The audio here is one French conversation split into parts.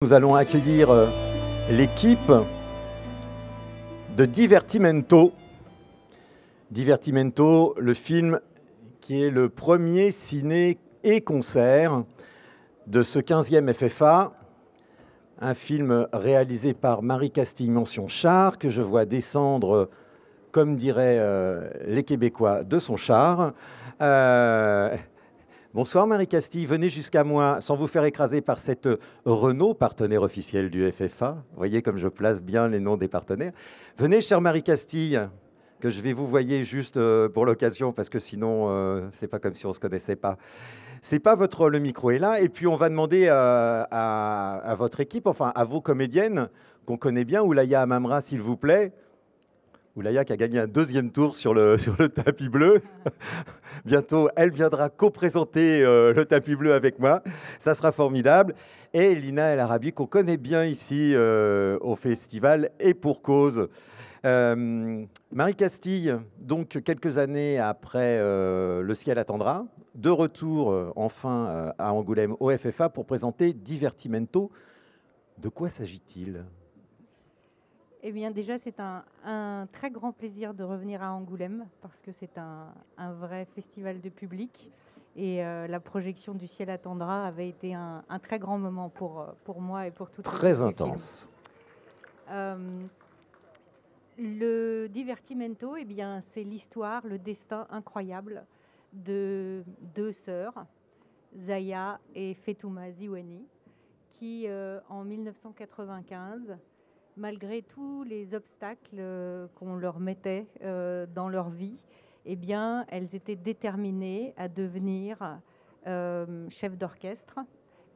Nous allons accueillir l'équipe de Divertimento. Divertimento, le film qui est le premier ciné et concert de ce 15e FFA. Un film réalisé par Marie Castille-Mention-Char, que je vois descendre, comme diraient les Québécois, de son char. Bonsoir Marie Castille, venez jusqu'à moi sans vous faire écraser par cette Renault, partenaire officiel du FFA. Vous voyez comme je place bien les noms des partenaires. Venez chère Marie Castille, que je vais vous voyer juste pour l'occasion, parce que sinon, c'est pas comme si on se connaissait pas. C'est pas le micro est là, et puis on va demander à votre équipe, enfin à vos comédiennes, qu'on connaît bien, Oulaya Amamra s'il vous plaît. Oulaya qui a gagné un deuxième tour sur le tapis bleu. Bientôt, elle viendra co-présenter le tapis bleu avec moi. Ça sera formidable. Et Lina El Arabi, qu'on connaît bien ici au festival, et pour cause. Marie Castille, donc quelques années après Le ciel attendra, de retour enfin à Angoulême au FFA pour présenter Divertimento. De quoi s'agit-il ? Eh bien, déjà, c'est un très grand plaisir de revenir à Angoulême parce que c'est un vrai festival de public. Et la projection du ciel attendra avait été un très grand moment pour moi et pour toute l'équipe. Très intense. Le Divertimento, eh bien, c'est l'histoire, le destin incroyable de deux sœurs, Zaya et Fetouma Ziwani, qui, en 1995, malgré tous les obstacles qu'on leur mettait dans leur vie, eh bien, elles étaient déterminées à devenir chef d'orchestre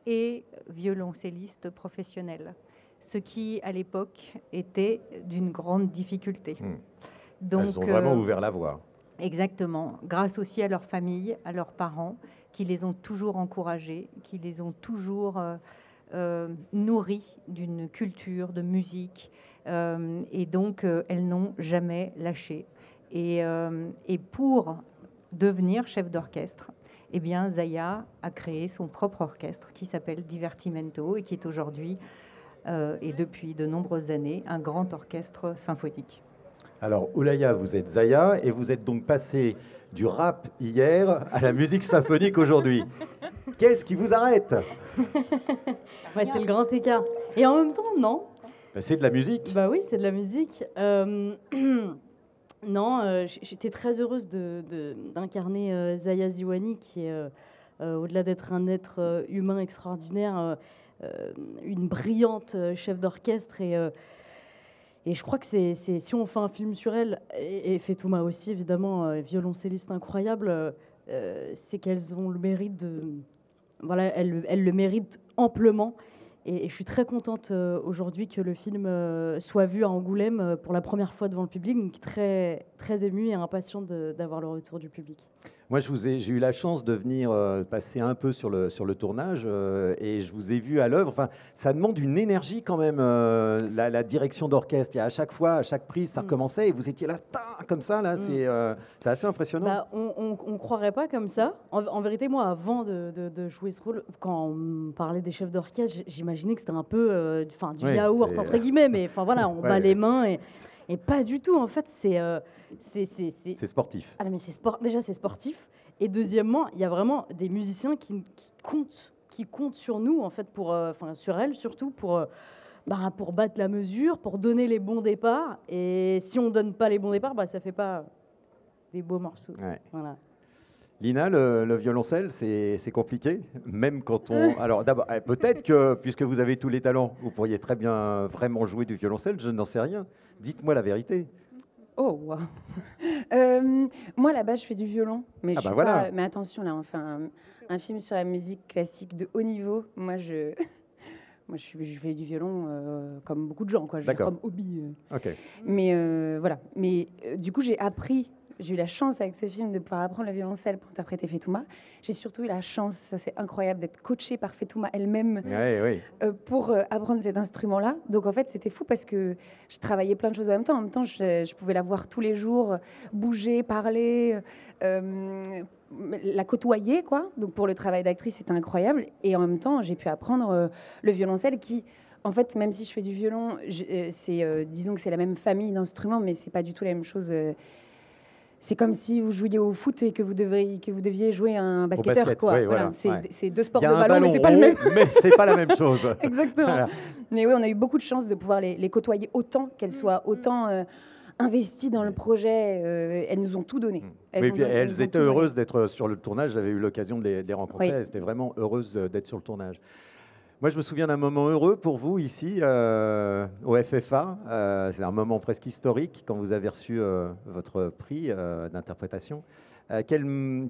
et violoncelliste professionnel, ce qui, à l'époque, était d'une grande difficulté. Donc, elles ont vraiment ouvert la voie. Exactement, grâce aussi à leur famille, à leurs parents, qui les ont toujours encouragées, qui les ont toujours nourries d'une culture, de musique, et donc elles n'ont jamais lâché. Et pour devenir chef d'orchestre, eh bien, Zaya a créé son propre orchestre qui s'appelle Divertimento et qui est aujourd'hui, et depuis de nombreuses années, un grand orchestre symphonique. Alors, Oulaya, vous êtes Zaya et vous êtes donc passé du rap hier à la musique symphonique aujourd'hui. Qu'est-ce qui vous arrête ? Ouais, c'est le grand écart. Et en même temps, non. C'est de la musique. Bah oui, c'est de la musique. Non, j'étais très heureuse d'incarner Zaya Ziwani, qui est, au-delà d'être un être humain extraordinaire, une brillante chef d'orchestre. Et je crois que si on fait un film sur elle, et Fetouma aussi, évidemment, violoncelliste incroyable, c'est qu'elles ont le mérite de... Voilà, elles le méritent amplement. Et je suis très contente aujourd'hui que le film soit vu à Angoulême pour la première fois devant le public. Donc très, très émue et impatiente d'avoir le retour du public. Moi, j'ai eu la chance de venir passer un peu sur le tournage et je vous ai vu à l'œuvre. Enfin, ça demande une énergie quand même, la direction d'orchestre. À chaque fois, à chaque prise, ça recommençait et vous étiez là, comme ça. Là, c'est assez impressionnant. Bah, on ne croirait pas comme ça. En vérité, moi, avant de jouer ce rôle, quand on me parlait des chefs d'orchestre, j'imaginais que c'était un peu du yaourt, entre guillemets. Mais voilà, on bat les mains et pas du tout. En fait, c'est sportif. Ah non, mais déjà, c'est sportif. Et deuxièmement, il y a vraiment des musiciens qui comptent sur nous, en fait, sur elles surtout, pour battre la mesure, pour donner les bons départs. Et si on ne donne pas les bons départs, ça ne fait pas des beaux morceaux. Ouais. Voilà. Lina, le violoncelle, c'est compliqué, même quand on... Alors d'abord, peut-être que, puisque vous avez tous les talents, vous pourriez très bien vraiment jouer du violoncelle, je n'en sais rien. Dites-moi la vérité. Oh, wow. Moi, à la base, je fais du violon. Mais, mais attention, là, on fait un film sur la musique classique de haut niveau. Moi, je fais du violon comme beaucoup de gens, quoi. Comme hobby. Okay. Mais voilà. Mais du coup, j'ai appris j'ai eu la chance avec ce film de pouvoir apprendre le violoncelle pour interpréter Fetouma. J'ai surtout eu la chance, ça c'est incroyable, d'être coachée par Fetouma elle-même pour apprendre cet instrument-là. Donc en fait, c'était fou parce que je travaillais plein de choses en même temps. En même temps, je pouvais la voir tous les jours, bouger, parler, la côtoyer, quoi. Donc pour le travail d'actrice, c'était incroyable. Et en même temps, j'ai pu apprendre le violoncelle qui... En fait, même si je fais du violon, disons que c'est la même famille d'instruments, mais c'est pas du tout la même chose. C'est comme si vous jouiez au foot et que vous deviez jouer un basketteur. Basket, quoi. Oui, voilà. C'est deux sports de ballon, mais c'est pas le même. Mais c'est pas la même chose. Exactement. Voilà. Mais oui, on a eu beaucoup de chance de pouvoir les côtoyer autant, qu'elles soient autant investies dans le projet. Elles nous ont tout donné. Elles étaient heureuses d'être sur le tournage. J'avais eu l'occasion de les rencontrer. Elles étaient vraiment heureuses d'être sur le tournage. Moi, je me souviens d'un moment heureux pour vous ici au FFA. C'est un moment presque historique quand vous avez reçu votre prix d'interprétation. Quel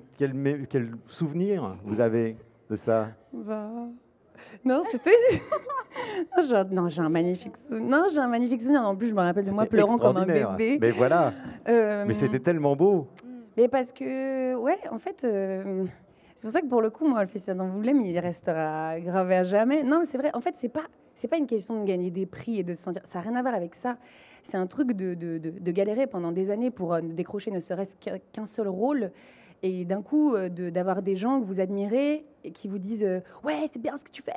souvenir vous avez de ça? Non, c'était... non, j'ai un magnifique souvenir. En plus, je me rappelle de moi pleurant comme un bébé. Mais voilà. Mais c'était tellement beau. Mais parce que, ouais, en fait... C'est pour ça que pour le coup, moi, le Festival d'Angoulême, il restera gravé à jamais. Non, c'est vrai. En fait, c'est pas une question de gagner des prix et de se sentir. Ça n'a rien à voir avec ça. C'est un truc de galérer pendant des années pour décrocher ne serait-ce qu'un seul rôle. Et d'un coup, d'avoir des gens que vous admirez et qui vous disent ouais, c'est bien ce que tu fais.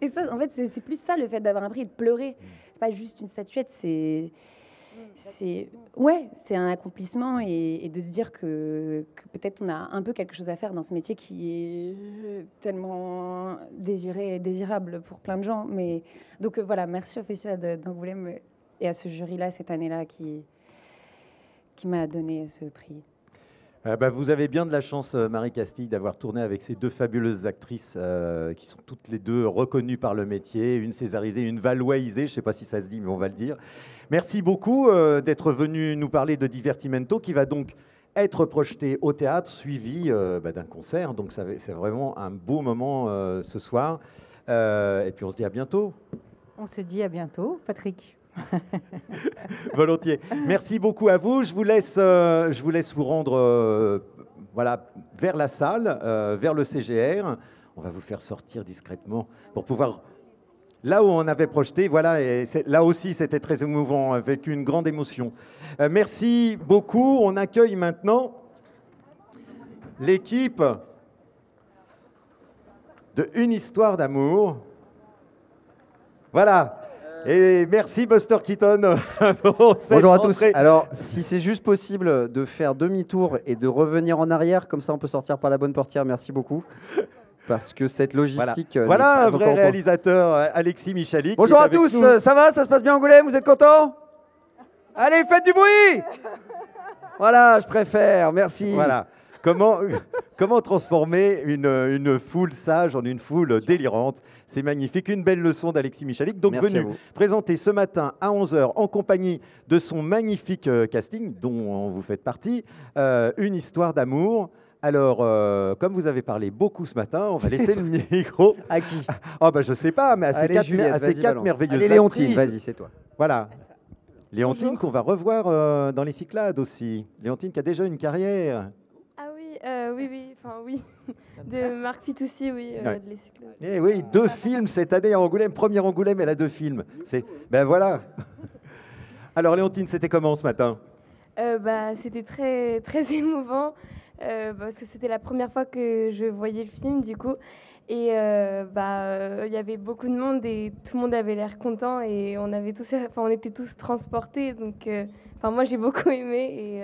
Et ça, en fait, c'est plus ça le fait d'avoir un prix et de pleurer. C'est pas juste une statuette, c'est un accomplissement et de se dire que peut-être on a un peu quelque chose à faire dans ce métier qui est tellement désiré et désirable pour plein de gens. Mais donc voilà, merci au Festival d'Angoulême et à ce jury-là cette année-là qui m'a donné ce prix. Vous avez bien de la chance, Marie Castille, d'avoir tourné avec ces deux fabuleuses actrices qui sont toutes les deux reconnues par le métier, une césarisée, une valoisée, je ne sais pas si ça se dit, mais on va le dire. Merci beaucoup d'être venu nous parler de Divertimento, qui va donc être projeté au théâtre, suivi d'un concert. Donc c'est vraiment un beau moment ce soir. Et puis on se dit à bientôt. On se dit à bientôt, Patrick. Volontiers. Merci beaucoup à vous. Je vous laisse vous rendre vers la salle, vers le CGR. On va vous faire sortir discrètement pour pouvoir... Là où on avait projeté, voilà, et là aussi c'était très émouvant, avec une grande émotion. Merci beaucoup. On accueille maintenant l'équipe de Une histoire d'amour. Voilà. Et merci Buster Keaton. Bonjour à tous. Alors, si c'est juste possible de faire demi-tour et de revenir en arrière, comme ça on peut sortir par la bonne portière, merci beaucoup. Parce que cette logistique... Voilà un vrai réalisateur, Alexis Michalik. Bonjour à tous, ça va? Ça se passe bien Angoulême? Vous êtes contents? Allez, faites du bruit! Voilà, je préfère, merci. Voilà. Comment transformer une foule sage en une foule délirante? C'est magnifique. Une belle leçon d'Alexis Michalik. Donc venu présenter ce matin à 11h en compagnie de son magnifique casting, dont vous faites partie, Une histoire d'amour. Alors, comme vous avez parlé beaucoup ce matin, on va laisser le micro. À qui? Je ne sais pas, mais à ces quatre merveilleuses actrices. Léontine, vas-y, c'est toi. Voilà. Léontine qu'on va revoir dans les Cyclades aussi. Léontine qui a déjà une carrière. Oui. De Marc Fitoussi, oui, de Les Cyclades. Eh oui, 2 films cette année à Angoulême. Premier Angoulême, elle a 2 films. Voilà. Alors Léontine, c'était comment ce matin? C'était très, très émouvant. Parce que c'était la première fois que je voyais le film, du coup. Et il y avait beaucoup de monde et tout le monde avait l'air content et on était tous transportés. Donc, moi, j'ai beaucoup aimé et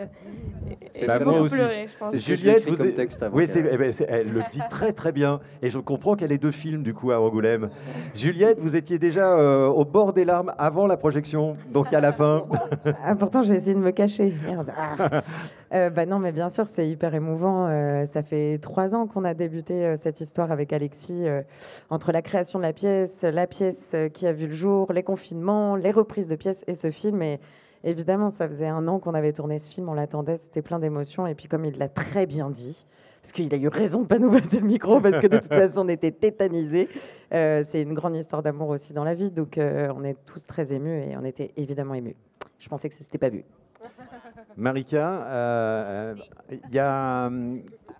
j'ai beaucoup pleuré, je pense. C'est Juliette, vous comme texte avant. Oui, elle le dit très très bien. Et je comprends qu'elle ait 2 films du coup à Angoulême. Juliette, vous étiez déjà au bord des larmes avant la projection, donc à la fin. Pourtant, j'ai essayé de me cacher. Merde. Non, mais bien sûr, c'est hyper émouvant. Ça fait 3 ans qu'on a débuté cette histoire avec Alexis, entre la création de la pièce qui a vu le jour, les confinements, les reprises de pièces et ce film. Et évidemment, ça faisait 1 an qu'on avait tourné ce film, on l'attendait, c'était plein d'émotions. Et puis comme il l'a très bien dit, parce qu'il a eu raison de ne pas nous passer le micro, parce que de toute façon, on était tétanisés. C'est une grande histoire d'amour aussi dans la vie, donc on est tous très émus et on était évidemment émus. Je pensais que ce n'était pas vu. Marika, il y a...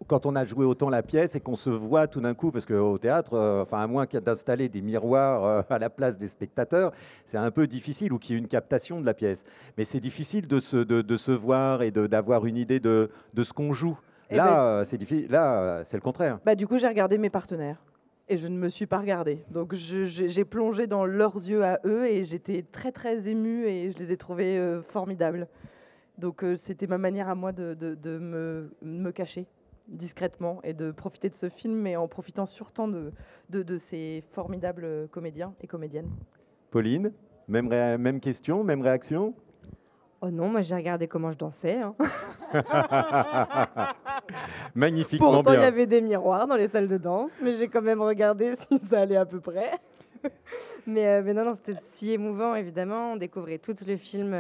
Quand on a joué autant la pièce et qu'on se voit tout d'un coup, parce qu'au théâtre, à moins d'installer des miroirs à la place des spectateurs, c'est un peu difficile, ou qu'il y ait une captation de la pièce. Mais c'est difficile de se voir et d'avoir une idée de ce qu'on joue. Là, c'est difficile. Là, c'est le contraire. Du coup, j'ai regardé mes partenaires et je ne me suis pas regardée. Donc, j'ai plongé dans leurs yeux à eux et j'étais très, très émue et je les ai trouvés formidables. Donc, c'était ma manière à moi de me cacher discrètement et de profiter de ce film, mais en profitant surtout de ces formidables comédiens et comédiennes. Pauline, même question, même réaction? Oh non, moi j'ai regardé comment je dansais. Hein. Magnifiquement Pourtant, bien. il y avait des miroirs dans les salles de danse, mais j'ai quand même regardé si ça allait à peu près. mais non, c'était si émouvant, évidemment. On découvrait tout le film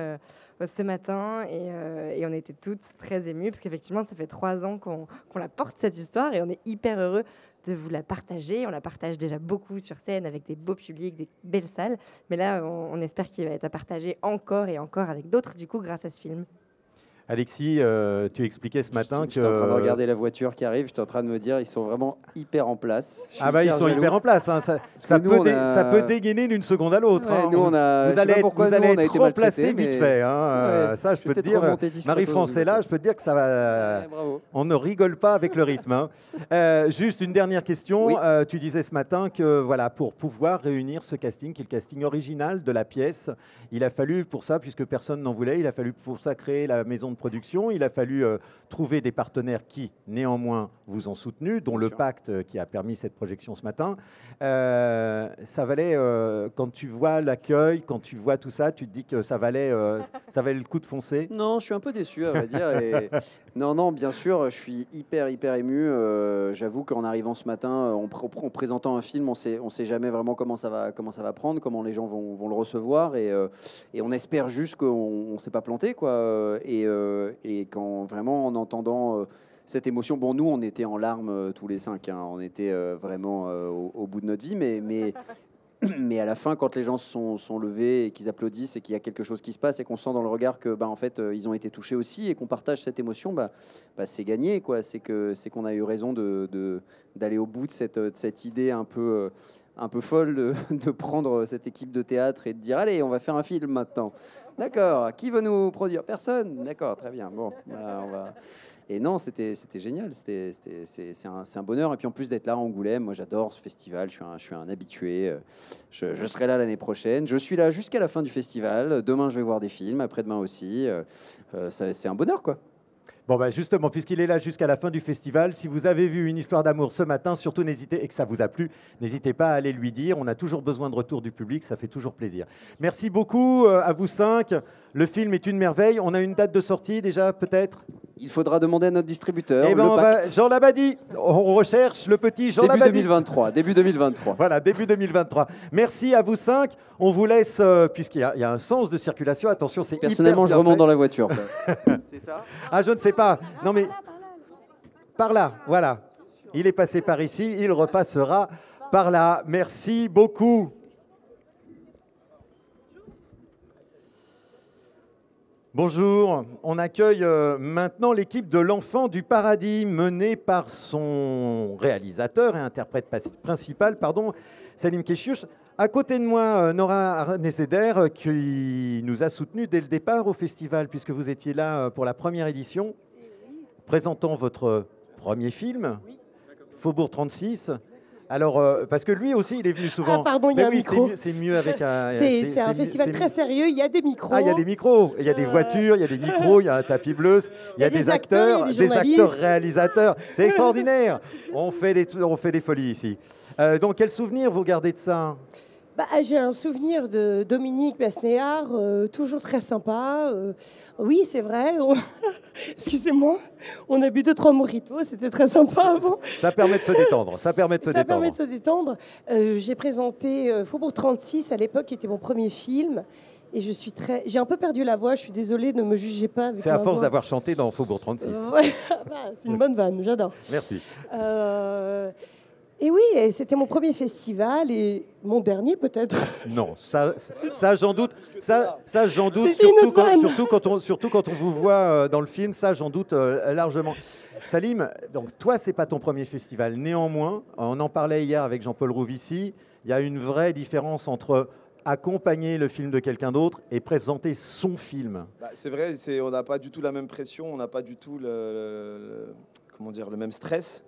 ce matin et on était toutes très émues parce qu'effectivement, ça fait 3 ans qu'on la porte, cette histoire, et on est hyper heureux de vous la partager. On la partage déjà beaucoup sur scène avec des beaux publics, des belles salles. Mais là, on espère qu'il va être à partager encore et encore avec d'autres, du coup, grâce à ce film. Alexis, tu expliquais ce matin que... J'étais en train de regarder la voiture qui arrive, j'étais en train de me dire, ils sont vraiment hyper en place. Ils sont hyper en place. Hein. Ça peut dégainer d'une seconde à l'autre. Ouais, hein. Vous allez être remplacé vite fait. Hein. Ouais, ça, je peux te dire, Marie-France est là, je peux te dire que ça va... On ne rigole pas avec le rythme. Hein. Juste une dernière question. Oui. Tu disais ce matin que voilà, pour pouvoir réunir ce casting, qui est le casting original de la pièce, il a fallu pour ça, puisque personne n'en voulait, il a fallu pour ça créer la maison de production, il a fallu trouver des partenaires qui, néanmoins, vous ont soutenu, dont le pacte qui a permis cette projection ce matin. Ça valait, quand tu vois l'accueil, quand tu vois tout ça, tu te dis que ça valait le coup de foncer? Non, je suis un peu déçu, à vrai dire. Et... non, bien sûr, je suis hyper ému. J'avoue qu'en arrivant ce matin, en présentant un film, on sait jamais vraiment comment ça va prendre, comment les gens vont le recevoir, et on espère juste qu'on ne s'est pas planté, quoi. Et quand vraiment, en entendant cette émotion, bon, nous, on était en larmes tous les 5, hein, on était vraiment au bout de notre vie, mais à la fin, quand les gens sont levés et qu'ils applaudissent et qu'il y a quelque chose qui se passe et qu'on sent dans le regard que, en fait, ils ont été touchés aussi et qu'on partage cette émotion, c'est gagné, quoi. C'est qu'on a eu raison d'aller au bout de cette idée un peu folle de prendre cette équipe de théâtre et de dire, allez, on va faire un film maintenant. D'accord. Qui veut nous produire? Personne. D'accord, très bien. Bon, on va... Et non, c'était génial, c'est un bonheur. Et puis en plus d'être là à Angoulême, moi j'adore ce festival, je suis un habitué. Je serai là l'année prochaine. Je suis là jusqu'à la fin du festival. Demain, je vais voir des films, après-demain aussi. C'est un bonheur, quoi. Bon, justement, puisqu'il est là jusqu'à la fin du festival, si vous avez vu Une histoire d'amour ce matin, surtout n'hésitez, et que ça vous a plu, n'hésitez pas à aller lui dire. On a toujours besoin de retour du public, ça fait toujours plaisir. Merci beaucoup à vous 5. Le film est une merveille. On a une date de sortie déjà, peut-être? Il faudra demander à notre distributeur. Jean Labadie, on recherche le petit Jean Labadie. Début 2023. Voilà, début 2023. Merci à vous 5. On vous laisse, puisqu'il y a un sens de circulation. Attention, c'est personnellement, je remonte dans la voiture. C'est ça? Ah, je ne sais pas. Non, mais par là, voilà. Il est passé par ici, il repassera par là. Merci beaucoup. Bonjour, on accueille maintenant l'équipe de l'Enfant du Paradis menée par son réalisateur et interprète principal, Salim Keshiouch. À côté de moi, Nora Arnezeder, qui nous a soutenus dès le départ au festival, puisque vous étiez là pour la première édition, présentant votre premier film, Faubourg 36. Alors, parce que lui aussi, il est venu souvent. Ah, pardon, il y a un micro. C'est mieux avec un... C'est un festival très sérieux, il y a des micros. Ah, il y a des micros, il y a des voitures, il y a des micros, il y a un tapis bleu, il y a des acteurs, des acteurs réalisateurs. C'est extraordinaire. On fait des folies ici. Donc, quel souvenir vous gardez de ça? J'ai un souvenir de Dominique Besnéard, toujours très sympa. Oui, c'est vrai. Excusez-moi, on a bu 2-3 mojitos, c'était très sympa avant. Ça permet de se détendre. Ça permet de se détendre. J'ai présenté Faubourg 36 à l'époque, qui était mon premier film. Et j'ai un peu perdu la voix, je suis désolée, ne me jugez pas. C'est à force d'avoir chanté dans Faubourg 36. Ouais, c'est une bonne vanne, j'adore. Merci. Et oui, et c'était mon premier festival et mon dernier peut-être. Non, ça j'en doute. Ça j'en doute, surtout quand on vous voit dans le film, ça j'en doute largement. Salim, donc toi c'est pas ton premier festival. Néanmoins, on en parlait hier avec Jean-Paul Rouvici, il y a une vraie différence entre accompagner le film de quelqu'un d'autre et présenter son film. C'est vrai, on n'a pas du tout la même pression, on n'a pas du tout le même stress.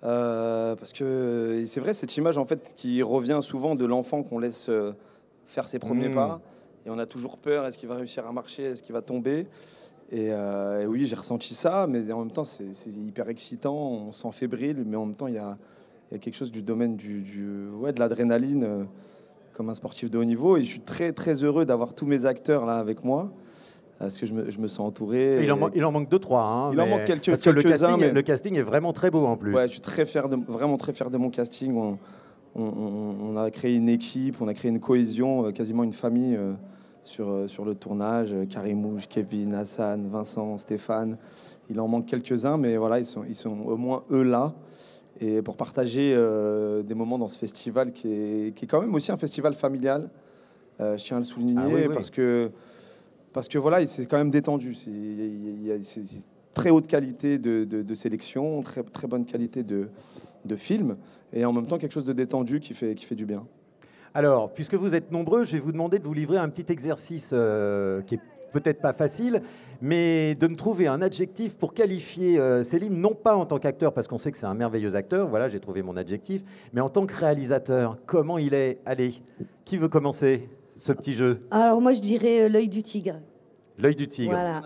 Parce que c'est vrai, cette image en fait qui revient souvent de l'enfant qu'on laisse faire ses premiers pas, et on a toujours peur, est-ce qu'il va réussir à marcher, est-ce qu'il va tomber, et oui, j'ai ressenti ça, mais en même temps c'est hyper excitant, on s'en fébrile, mais en même temps il y a quelque chose du domaine de l'adrénaline, comme un sportif de haut niveau, et je suis très très heureux d'avoir tous mes acteurs là avec moi. Parce que je me sens entouré. Il en manque 2-3. Hein, il en manque quelques-uns. Le casting est vraiment très beau en plus. Ouais, je suis vraiment très fier de mon casting. On a créé une équipe, on a créé une cohésion, quasiment une famille sur le tournage. Karimouche, Kevin, Hassan, Vincent, Stéphane. Il en manque quelques-uns, mais voilà, ils sont au moins eux là. Et pour partager des moments dans ce festival qui est quand même aussi un festival familial. Je tiens à le souligner parce que voilà, c'est quand même détendu. C'est très haute qualité de sélection, très, très bonne qualité de film, et en même temps quelque chose de détendu qui fait du bien. Alors, puisque vous êtes nombreux, je vais vous demander de vous livrer un petit exercice qui est peut-être pas facile, mais de me trouver un adjectif pour qualifier Selim, non pas en tant qu'acteur, parce qu'on sait que c'est un merveilleux acteur, voilà, j'ai trouvé mon adjectif, mais en tant que réalisateur, comment il est? Allez, qui veut commencer ce petit jeu? Alors moi je dirais l'œil du tigre. L'œil du tigre. Voilà.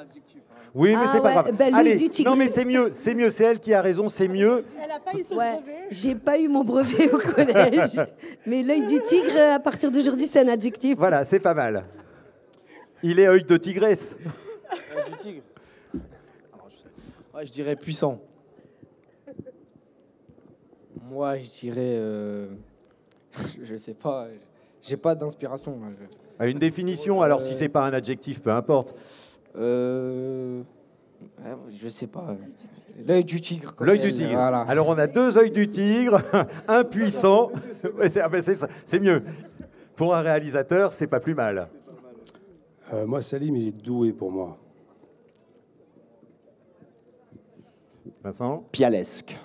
Oui, mais c'est pas grave. Ben, allez, du tigre. non mais c'est mieux, c'est elle qui a raison, c'est mieux. Elle a pas eu son brevet. J'ai pas eu mon brevet au collège, mais l'œil du tigre, à partir d'aujourd'hui, c'est un adjectif. Voilà, c'est pas mal. Il est œil de tigresse. Œil du tigre. Alors, je dirais puissant. Moi, je dirais, je sais pas. J'ai pas d'inspiration. Une définition, alors si c'est pas un adjectif, peu importe. Je sais pas. L'œil du tigre. L'œil du tigre. Voilà. Alors on a 2 œils du tigre, un puissant. C'est mieux. Pour un réalisateur, c'est pas plus mal. Moi, Salim, il est doué pour moi. Vincent? Pialesque.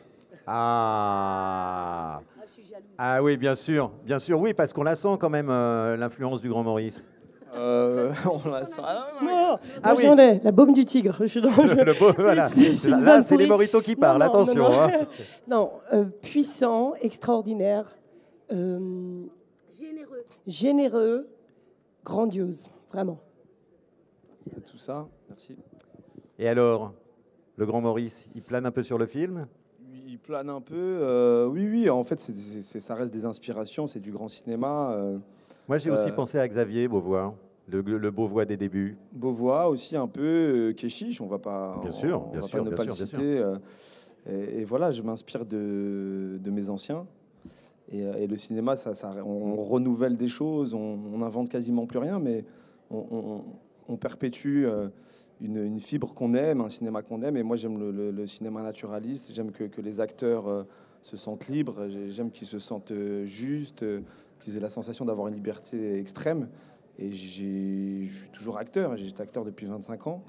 Ah oui, bien sûr, oui, parce qu'on la sent quand même, l'influence du Grand Maurice. On la sent. Moi j'en ai, la baume du tigre. Je suis dans voilà. Là, c'est les moritos qui parlent, attention. Non, puissant, extraordinaire, généreux, grandiose, vraiment. Tout ça, merci. Et alors, le Grand Maurice, il plane un peu sur le film? Il plane un peu, oui, en fait, ça reste des inspirations, c'est du grand cinéma. Moi, j'ai aussi pensé à Xavier Beauvois, le Beauvois des débuts. Beauvois aussi un peu, Keshish, on va pas ne pas le citer. Et voilà, je m'inspire de mes anciens. Et le cinéma, on renouvelle des choses, on invente quasiment plus rien, mais on perpétue une fibre qu'on aime, un cinéma qu'on aime. Et moi, j'aime le cinéma naturaliste. J'aime que les acteurs se sentent libres. J'aime qu'ils se sentent justes, qu'ils aient la sensation d'avoir une liberté extrême. Et je suis toujours acteur. J'étais acteur depuis 25 ans.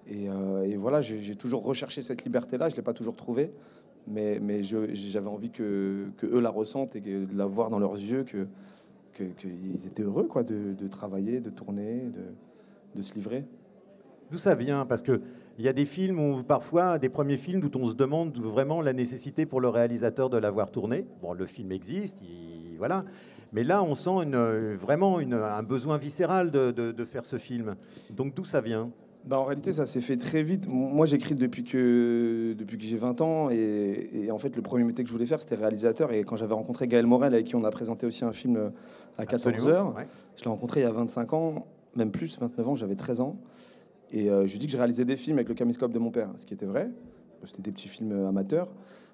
Et voilà, j'ai toujours recherché cette liberté-là. Je ne l'ai pas toujours trouvée. Mais j'avais envie que eux la ressentent et de la voir dans leurs yeux, qu'ils étaient heureux quoi, de travailler, de tourner, de se livrer. D'où ça vient? Parce qu'il y a des films où parfois, des premiers films où on se demande vraiment la nécessité pour le réalisateur de l'avoir tourné. Bon, le film existe, voilà. Mais là, on sent vraiment un besoin viscéral de faire ce film. Donc d'où ça vient? En réalité, ça s'est fait très vite. Moi, j'écris depuis que j'ai 20 ans. Et en fait, le premier métier que je voulais faire, c'était réalisateur. Et quand j'avais rencontré Gaël Morel, avec qui on a présenté aussi un film à 14h, ouais. Je l'ai rencontré il y a 25 ans, même plus, 29 ans, j'avais 13 ans. Et je lui dis que je réalisais des films avec le caméscope de mon père, ce qui était vrai. C'était des petits films amateurs.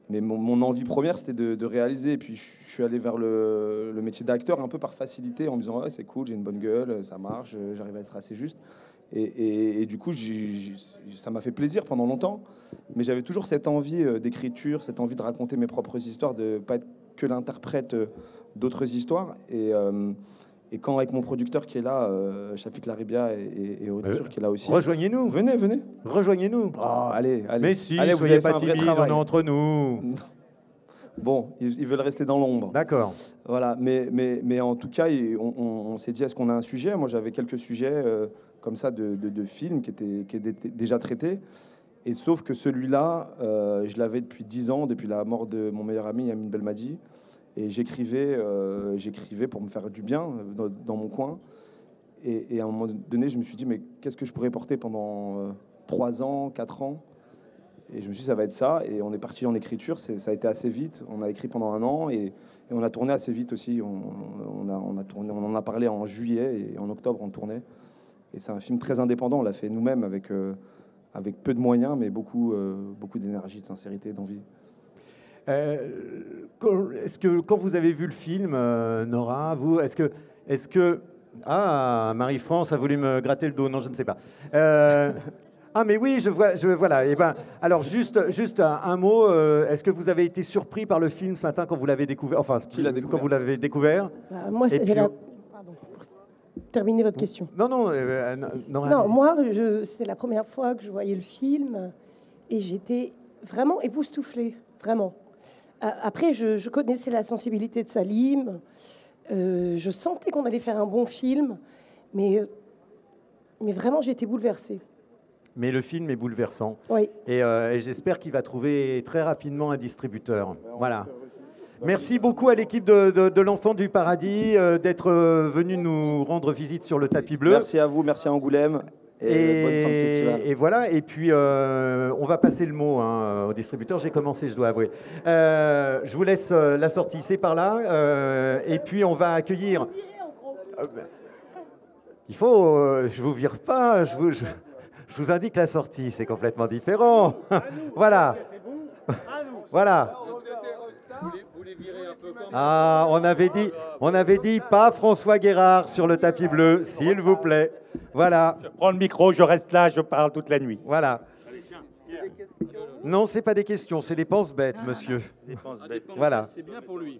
Mais mon envie première, c'était de réaliser. Et puis, je suis allé vers le métier d'acteur un peu par facilité, en me disant ouais, c'est cool, j'ai une bonne gueule, ça marche, j'arrive à être assez juste. Et du coup, ça m'a fait plaisir pendant longtemps. Mais j'avais toujours cette envie d'écriture, cette envie de raconter mes propres histoires, de ne pas être que l'interprète d'autres histoires. Et quand, avec mon producteur qui est là, Shafik Laribia et Audur qui est là aussi. Rejoignez-nous. Venez. Rejoignez-nous. Oh, allez. Mais si, allez, vous n'êtes pas timide, on est entre nous. Bon, ils veulent rester dans l'ombre. D'accord. Voilà, mais en tout cas, on s'est dit, est-ce qu'on a un sujet? Moi, j'avais quelques sujets comme ça de films qui étaient déjà traités. Et sauf que celui-là, je l'avais depuis 10 ans, depuis la mort de mon meilleur ami, Yamin Belmadi. Et j'écrivais pour me faire du bien dans mon coin. Et à un moment donné, je me suis dit, mais qu'est-ce que je pourrais porter pendant 3 ans, 4 ans? Et je me suis dit, ça va être ça. Et on est parti en écriture. Ça a été assez vite. On a écrit pendant 1 an et on a tourné assez vite aussi. On en a parlé en juillet et en octobre, on tournait. Et c'est un film très indépendant. On l'a fait nous-mêmes avec peu de moyens, mais beaucoup d'énergie, de sincérité, d'envie. Est-ce que quand vous avez vu le film, Nora, vous, est-ce que Marie-France a voulu me gratter le dos? Non, je ne sais pas. Mais oui, je vois, voilà. Et ben, alors juste un mot. Est-ce que vous avez été surpris par le film ce matin quand vous l'avez découvert? Enfin, quand vous l'avez découvert? Moi, c'était Pardon. Terminez votre question. Non, non, moi, c'était la première fois que je voyais le film et j'étais vraiment époustouflée, vraiment. Après, je connaissais la sensibilité de Salim. Je sentais qu'on allait faire un bon film, mais vraiment, j'étais bouleversée. Mais le film est bouleversant. Oui. Et j'espère qu'il va trouver très rapidement un distributeur. Voilà. Merci beaucoup à l'équipe de l'Enfant du Paradis d'être venu nous rendre visite sur le tapis bleu. Merci à vous, merci à Angoulême. Et bonne fin de festival. Et voilà, et puis on va passer le mot au distributeur. J'ai commencé, je dois avouer. Je vous laisse la sortie, c'est par là. Et puis on va accueillir... il faut... je vous vire pas, je vous indique la sortie, c'est complètement différent. Voilà. Voilà. On avait dit pas François Guérard sur le tapis bleu, s'il vous plaît. Voilà. Je prends le micro, je reste là, je parle toute la nuit. Voilà. Non, c'est pas des questions, c'est des penses-bêtes, monsieur. Des penses-bêtes. Voilà. C'est bien pour lui.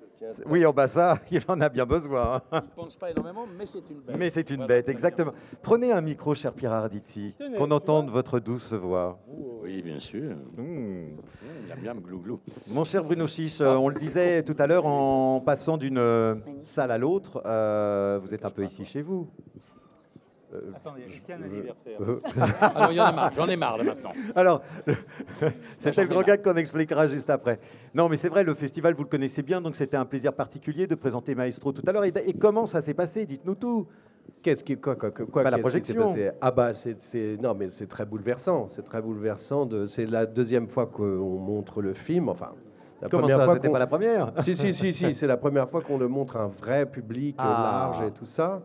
Oui, ça, il en a bien besoin. Il ne pense pas énormément, mais c'est une bête. Mais c'est une bête, exactement. Prenez un micro, cher Pierre Arditi, qu'on entende votre douce voix. Oui, bien sûr. Il aime bien me glou-glou. Mon cher Bruno Chiche, on le disait tout à l'heure en passant d'une salle à l'autre, vous êtes un peu ici chez vous. Attendez, est-ce qu'il y a un anniversaire Alors, il y en a marre, j'en ai marre là maintenant. Alors, c'était le grand gag qu'on expliquera juste après. Non, mais c'est vrai, le festival, vous le connaissez bien, donc c'était un plaisir particulier de présenter Maestro tout à l'heure. Et comment ça s'est passé? Dites-nous tout. La projection. Non, mais c'est très bouleversant. C'est très bouleversant. C'est la deuxième fois qu'on montre le film. Enfin, comment ça, c'était pas la première? Si, c'est la première fois qu'on le montre à un vrai public large et tout ça.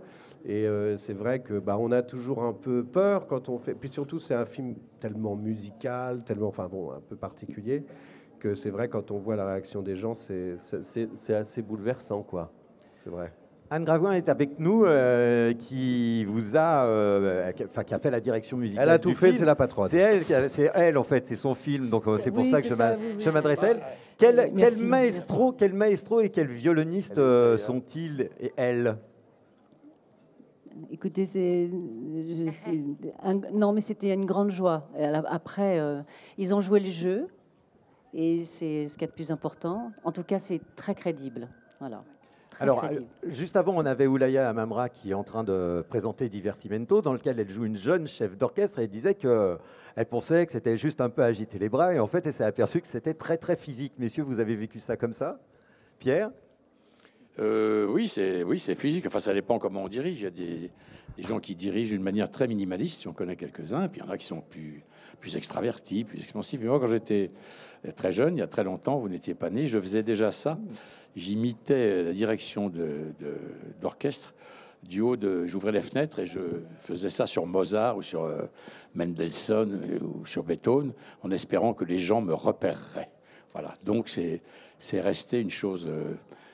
Et c'est vrai que on a toujours un peu peur quand on fait. Puis surtout, c'est un film tellement musical, un peu particulier, que c'est vrai quand on voit la réaction des gens, c'est assez bouleversant, quoi. C'est vrai. Anne Gravoin est avec nous, qui vous a, qui a fait la direction musicale. Elle a tout fait, c'est la patronne. C'est elle en fait, c'est son film, donc c'est pour ça que je m'adresse à elle. Quel maestro et quel violoniste sont-ils et elle? Écoutez, non, mais c'était une grande joie. Après, ils ont joué le jeu, et c'est ce qu'il y a de plus important. En tout cas, c'est très crédible. Voilà. Alors, juste avant, on avait Oulaya Amamra qui est en train de présenter Divertimento, dans lequel elle joue une jeune chef d'orchestre, et elle disait qu'elle pensait que c'était juste un peu agiter les bras, et en fait, elle s'est aperçue que c'était très, très physique. Messieurs, vous avez vécu ça comme ça? Pierre? Oui, c'est physique. Enfin, ça dépend comment on dirige. Il y a des gens qui dirigent d'une manière très minimaliste, si on connaît quelques-uns, et puis il y en a qui sont plus extravertis, plus expansifs. Mais moi, quand j'étais très jeune, il y a très longtemps, vous n'étiez pas né, je faisais déjà ça. J'imitais la direction d'orchestre du haut j'ouvrais les fenêtres et je faisais ça sur Mozart ou sur Mendelssohn ou sur Beethoven, en espérant que les gens me repéreraient. Voilà. Donc c'est resté une chose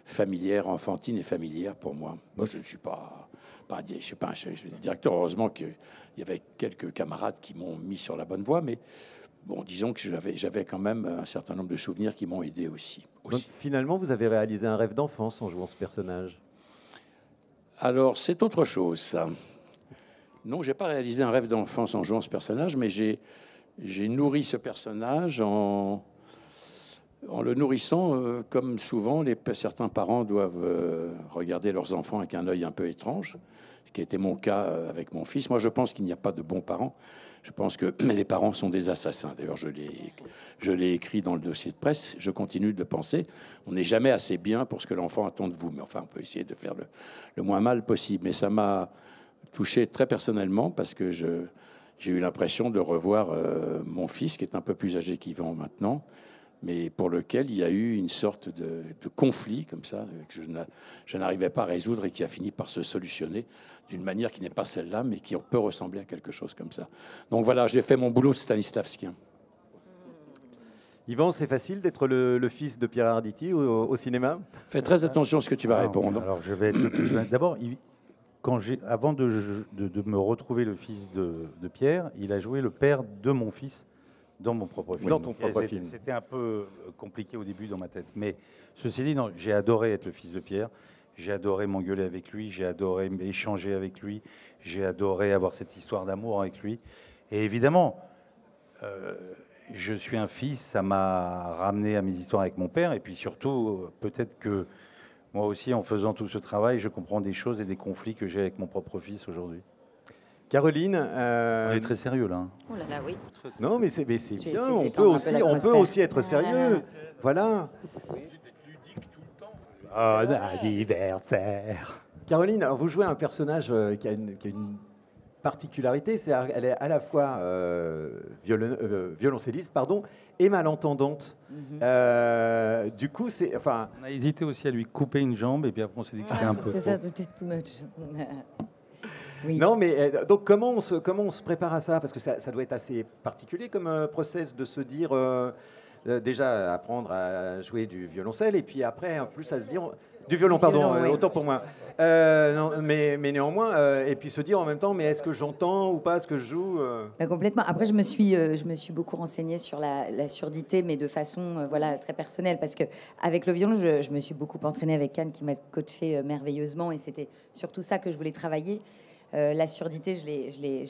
familière, enfantine et familière pour moi. Moi, je ne suis pas un directeur. Heureusement qu'il y avait quelques camarades qui m'ont mis sur la bonne voie, mais bon, disons que j'avais quand même un certain nombre de souvenirs qui m'ont aidé aussi. Donc, finalement, vous avez réalisé un rêve d'enfance en jouant ce personnage. Alors, c'est autre chose, ça. Non, j'ai pas réalisé un rêve d'enfance en jouant ce personnage, mais j'ai nourri ce personnage en le nourrissant, comme souvent, certains parents doivent regarder leurs enfants avec un œil un peu étrange, ce qui a été mon cas avec mon fils. Moi, je pense qu'il n'y a pas de bons parents. Je pense que les parents sont des assassins. D'ailleurs, je l'ai écrit dans le dossier de presse. Je continue de penser. On n'est jamais assez bien pour ce que l'enfant attend de vous. Mais enfin, on peut essayer de faire le moins mal possible. Mais ça m'a touché très personnellement parce que j'ai eu l'impression de revoir mon fils, qui est un peu plus âgé qu'Yvan maintenant, mais pour lequel il y a eu une sorte de conflit comme ça, que je n'arrivais pas à résoudre et qui a fini par se solutionner d'une manière qui n'est pas celle-là, mais qui peut ressembler à quelque chose comme ça. Donc voilà, j'ai fait mon boulot de Stanislavskien. Yvan, c'est facile d'être le fils de Pierre Arditi au cinéma? Fais très attention à ce que tu vas répondre. Alors, je vais être le plus... D'abord, avant de me retrouver le fils de Pierre, il a joué le père de mon fils dans mon propre film. Dans ton propre film. C'était un peu compliqué au début dans ma tête. Mais ceci dit, non, j'ai adoré être le fils de Pierre. J'ai adoré m'engueuler avec lui. J'ai adoré échanger avec lui. J'ai adoré avoir cette histoire d'amour avec lui. Et évidemment, je suis un fils. Ça m'a ramené à mes histoires avec mon père. Et puis surtout, peut-être que moi aussi, en faisant tout ce travail, je comprends des choses et des conflits que j'ai avec mon propre fils aujourd'hui. Caroline, on est très sérieux là. Oh là là, oui. Non, mais c'est bien. On peut aussi être sérieux. Voilà. Bon anniversaire. Caroline, alors vous jouez un personnage qui a une particularité, c'est-à-dire qu'elle est à la fois violoncelliste, et malentendante. Du coup, on a hésité aussi à lui couper une jambe, et puis après on s'est dit que c'était un peu. C'est ça, c'était too much. Oui. Non, mais donc comment on se prépare à ça? Parce que ça doit être assez particulier comme process de se dire déjà apprendre à jouer du violoncelle et puis après en plus à se dire du violon, pardon, oui. Autant pour moi. Non, mais néanmoins et puis se dire en même temps, mais est-ce que j'entends ou pas ce que je joue Complètement. Après, je me suis beaucoup renseignée sur la surdité, mais de façon très personnelle, parce que avec le violon, je me suis beaucoup entraînée avec Anne qui m'a coachée merveilleusement, et c'était surtout ça que je voulais travailler. La surdité, je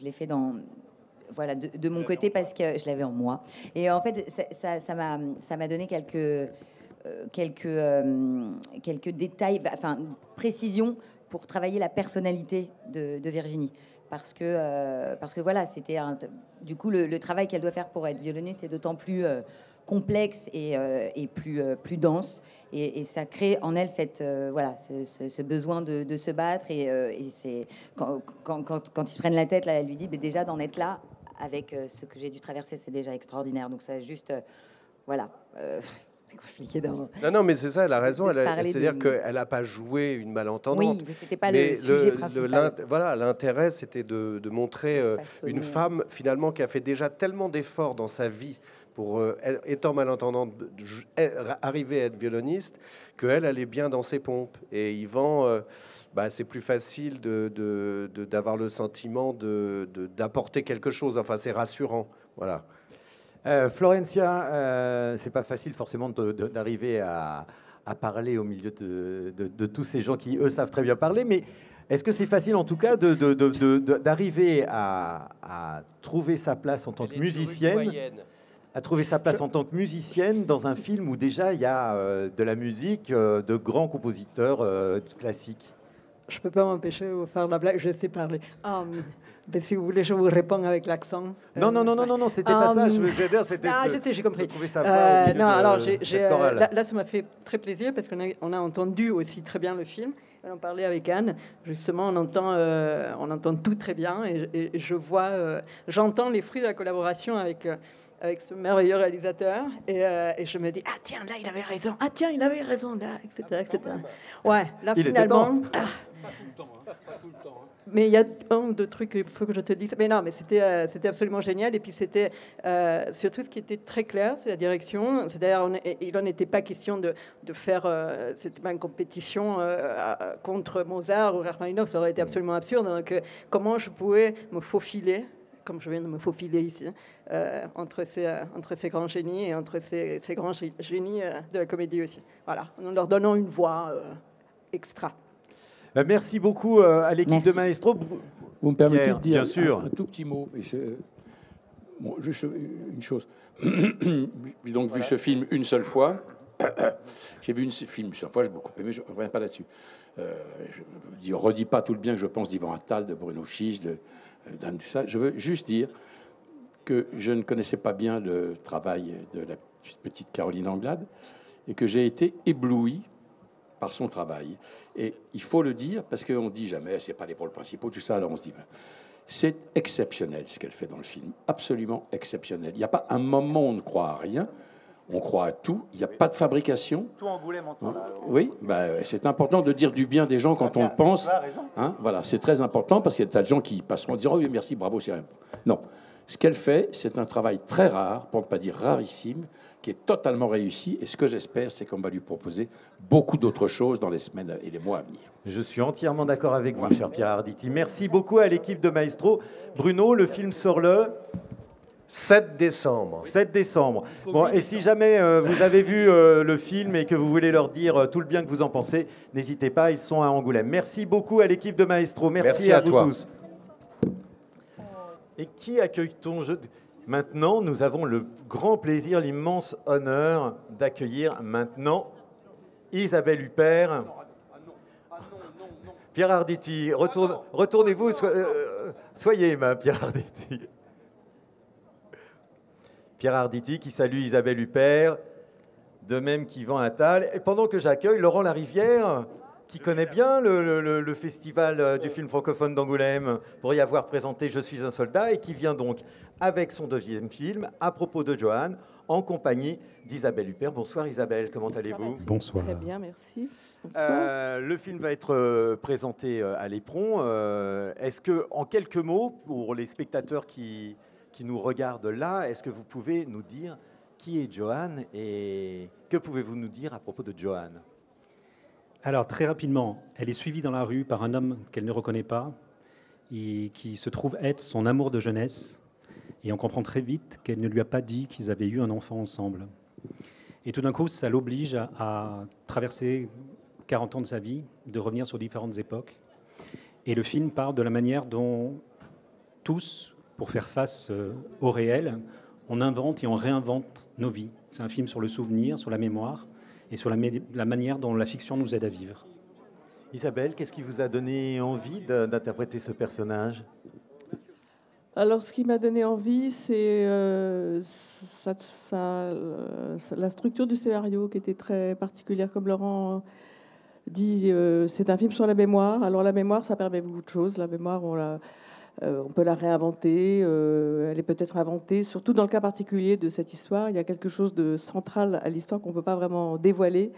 l'ai fait de mon côté parce que je l'avais en moi. Et en fait, ça m'a donné quelques détails, précisions pour travailler la personnalité de Virginie. Parce que voilà, c'était du coup le travail qu'elle doit faire pour être violoniste est d'autant plus complexe et plus dense, et ça crée en elle ce besoin de se battre, et c'est quand ils se prennent la tête là, elle lui dit mais déjà d'en être là avec ce que j'ai dû traverser, c'est déjà extraordinaire. Donc ça juste c'est compliqué non mais c'est ça, elle a raison, c'est-à-dire qu'elle n'a pas joué une malentendante. Oui, c'était pas le sujet principal. L'intérêt c'était de montrer une femme finalement qui a fait déjà tellement d'efforts dans sa vie pour, étant malentendante, arriver à être violoniste, qu'elle est bien dans ses pompes. Et Yvan, c'est plus facile d'avoir le sentiment d'apporter quelque chose. Enfin, c'est rassurant. Voilà. Florencia, c'est pas facile forcément d'arriver à parler au milieu de tous ces gens qui, eux, savent très bien parler, mais est-ce que c'est facile, en tout cas, d'arriver à trouver sa place en tant que musicienne, dans un film où déjà il y a de la musique, de grands compositeurs classiques? Je peux pas m'empêcher de vous faire la blague, je sais parler. Mais si vous voulez, je vous réponds avec l'accent. Non, c'était pas ça. Je veux dire, c'était. Je sais, j'ai compris. Sa voix non, alors là, ça m'a fait très plaisir parce qu'on a entendu aussi très bien le film. On en parlait avec Anne. Justement, on entend tout très bien, et j'entends les fruits de la collaboration avec ce merveilleux réalisateur, et je me dis tiens, là il avait raison, il avait raison là, etc. Ouais, là finalement. Pas tout le temps, pas tout le temps. Mais il y a un ou deux trucs qu'il faut que je te dise. Mais non, mais c'était absolument génial. Et puis c'était surtout ce qui était très clair, c'est la direction. C'est-à-dire, il n'en était pas question de faire. C'était pas une compétition contre Mozart ou Rachmaninoff. Ça aurait été absolument absurde. Donc, comment je pouvais me faufiler comme je viens de me faufiler ici, entre ces grands génies et entre ces grands génies de la comédie aussi. Voilà, nous leur donnons une voix extra. Merci beaucoup à l'équipe de Maestro. Vous me permettez Pierre, de dire bien sûr. un tout petit mot. Bon, juste une chose. Donc, vu ce film une seule fois, j'ai vu ce film une seule fois, j'ai beaucoup aimé, je ne reviens pas là-dessus. Je ne redis pas tout le bien que je pense d'Yvan Attal, de Bruno Chiche, d'Anne Dessa. Je veux juste dire que je ne connaissais pas bien le travail de la petite Caroline Anglade et que j'ai été ébloui par son travail. Et il faut le dire, parce qu'on dit jamais, c'est pas les rôles principaux, tout ça, alors on se dit, ben, c'est exceptionnel ce qu'elle fait dans le film, absolument exceptionnel. Il n'y a pas un moment où on ne croit à rien, on croit à tout, il n'y a pas de fabrication. Tout Angoulême entend là. Oui, ben, c'est important de dire du bien des gens quand on le pense. Hein, voilà, c'est très important, parce qu'il y a des tas de gens qui passeront en disant « Oh oui, merci, bravo, c'est rien ». Non, ce qu'elle fait, c'est un travail très rare, pour ne pas dire rarissime, qui est totalement réussi. Et ce que j'espère, c'est qu'on va lui proposer beaucoup d'autres choses dans les semaines et les mois à venir. Je suis entièrement d'accord avec vous, cher Pierre Arditi. Merci beaucoup à l'équipe de Maestro. Bruno, le film sort le 7 décembre. 7 décembre. Bon, et si jamais vous avez vu le film et que vous voulez leur dire tout le bien que vous en pensez, n'hésitez pas, ils sont à Angoulême. Merci beaucoup à l'équipe de Maestro. Merci à vous toi. tous. Et qui accueille-t-on? Maintenant, nous avons le grand plaisir, l'immense honneur d'accueillir maintenant Isabelle Huppert. Pierre Arditi, retournez-vous, soyez aimable, Pierre Arditi. Pierre Arditi qui salue Isabelle Huppert, de même qu'Yvan Attal. Et pendant que j'accueille Laurent Larivière, qui connaît bien le festival du film francophone d'Angoulême, pour y avoir présenté Je suis un soldat, et qui vient donc avec son deuxième film, À propos de Johan, en compagnie d'Isabelle Huppert. Bonsoir Isabelle, comment allez-vous? Bonsoir. Très bien, merci. Le film va être présenté à l'Éperon. Est-ce que, en quelques mots, pour les spectateurs qui nous regardent là, est-ce que vous pouvez nous dire qui est Johan et que pouvez-vous nous dire à propos de Johan? Alors, très rapidement, elle est suivie dans la rue par un homme qu'elle ne reconnaît pas et qui se trouve être son amour de jeunesse. Et on comprend très vite qu'elle ne lui a pas dit qu'ils avaient eu un enfant ensemble. Et tout d'un coup, ça l'oblige à traverser 40 ans de sa vie, de revenir sur différentes époques. Et le film parle de la manière dont tous, pour faire face au réel, on invente et on réinvente nos vies. C'est un film sur le souvenir, sur la mémoire et sur la manière dont la fiction nous aide à vivre. Isabelle, qu'est-ce qui vous a donné envie d'interpréter ce personnage? Alors, ce qui m'a donné envie, c'est la structure du scénario qui était très particulière. Comme Laurent dit, c'est un film sur la mémoire. Alors, la mémoire, ça permet beaucoup de choses. La mémoire, on peut la réinventer. Elle est peut-être inventée. Surtout dans le cas particulier de cette histoire, il y a quelque chose de central à l'histoire qu'on ne peut pas vraiment dévoiler.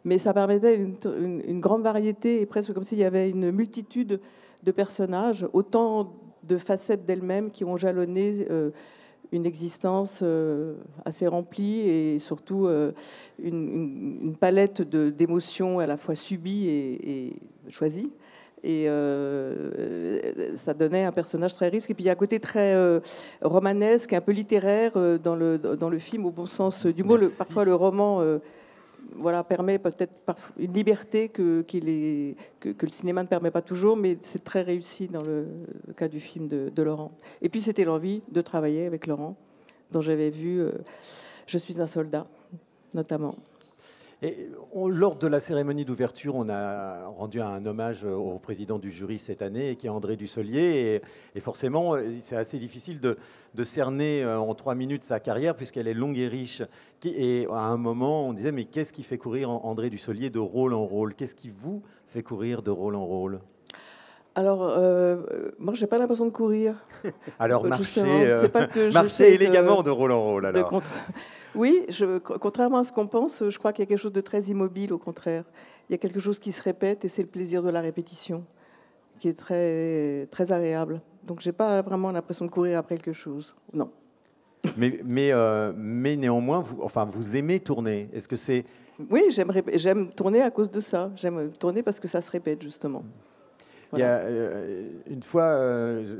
Mais ça permettait une grande variété, et presque comme s'il y avait une multitude de personnages, autant de facettes d'elles-mêmes qui ont jalonné une existence assez remplie et surtout une palette d'émotions à la fois subies et choisies. Et ça donnait un personnage très riche. Et puis il y a un côté très romanesque, un peu littéraire dans le film, au bon sens du mot. Parfois le roman permet peut-être une liberté que le cinéma ne permet pas toujours, mais c'est très réussi dans le cas du film de Laurent. Et puis c'était l'envie de travailler avec Laurent, dont j'avais vu Je suis un soldat, notamment. Et lors de la cérémonie d'ouverture, on a rendu un hommage au président du jury cette année, qui est André Dussolier. Et forcément, c'est assez difficile de cerner en 3 minutes sa carrière, puisqu'elle est longue et riche. Et à un moment, on disait, mais qu'est-ce qui fait courir André Dussolier de rôle en rôle? Qu'est-ce qui vous fait courir de rôle en rôle? Alors, moi, j'ai pas l'impression de courir. Alors, marcher élégamment de rôle en rôle, alors. Oui, contrairement à ce qu'on pense, je crois qu'il y a quelque chose de très immobile, au contraire. Il y a quelque chose qui se répète, et c'est le plaisir de la répétition, qui est très, très agréable. Donc, j'ai pas vraiment l'impression de courir après quelque chose, non. Mais néanmoins, vous aimez tourner. Est-ce que c'est... Oui, j'aime tourner à cause de ça. J'aime tourner parce que ça se répète, justement. Voilà. Il y a, une fois,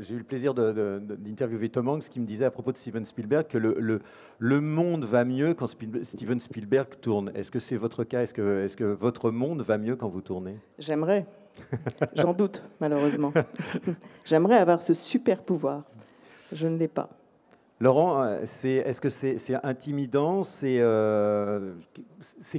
j'ai eu le plaisir d'interviewer Tom Hanks qui me disait à propos de Steven Spielberg que le monde va mieux quand Steven Spielberg tourne. Est-ce que c'est votre cas? Est-ce que votre monde va mieux quand vous tournez? J'aimerais. J'en doute, malheureusement. J'aimerais avoir ce super pouvoir. Je ne l'ai pas. Laurent, est-ce que c'est intimidant? C'est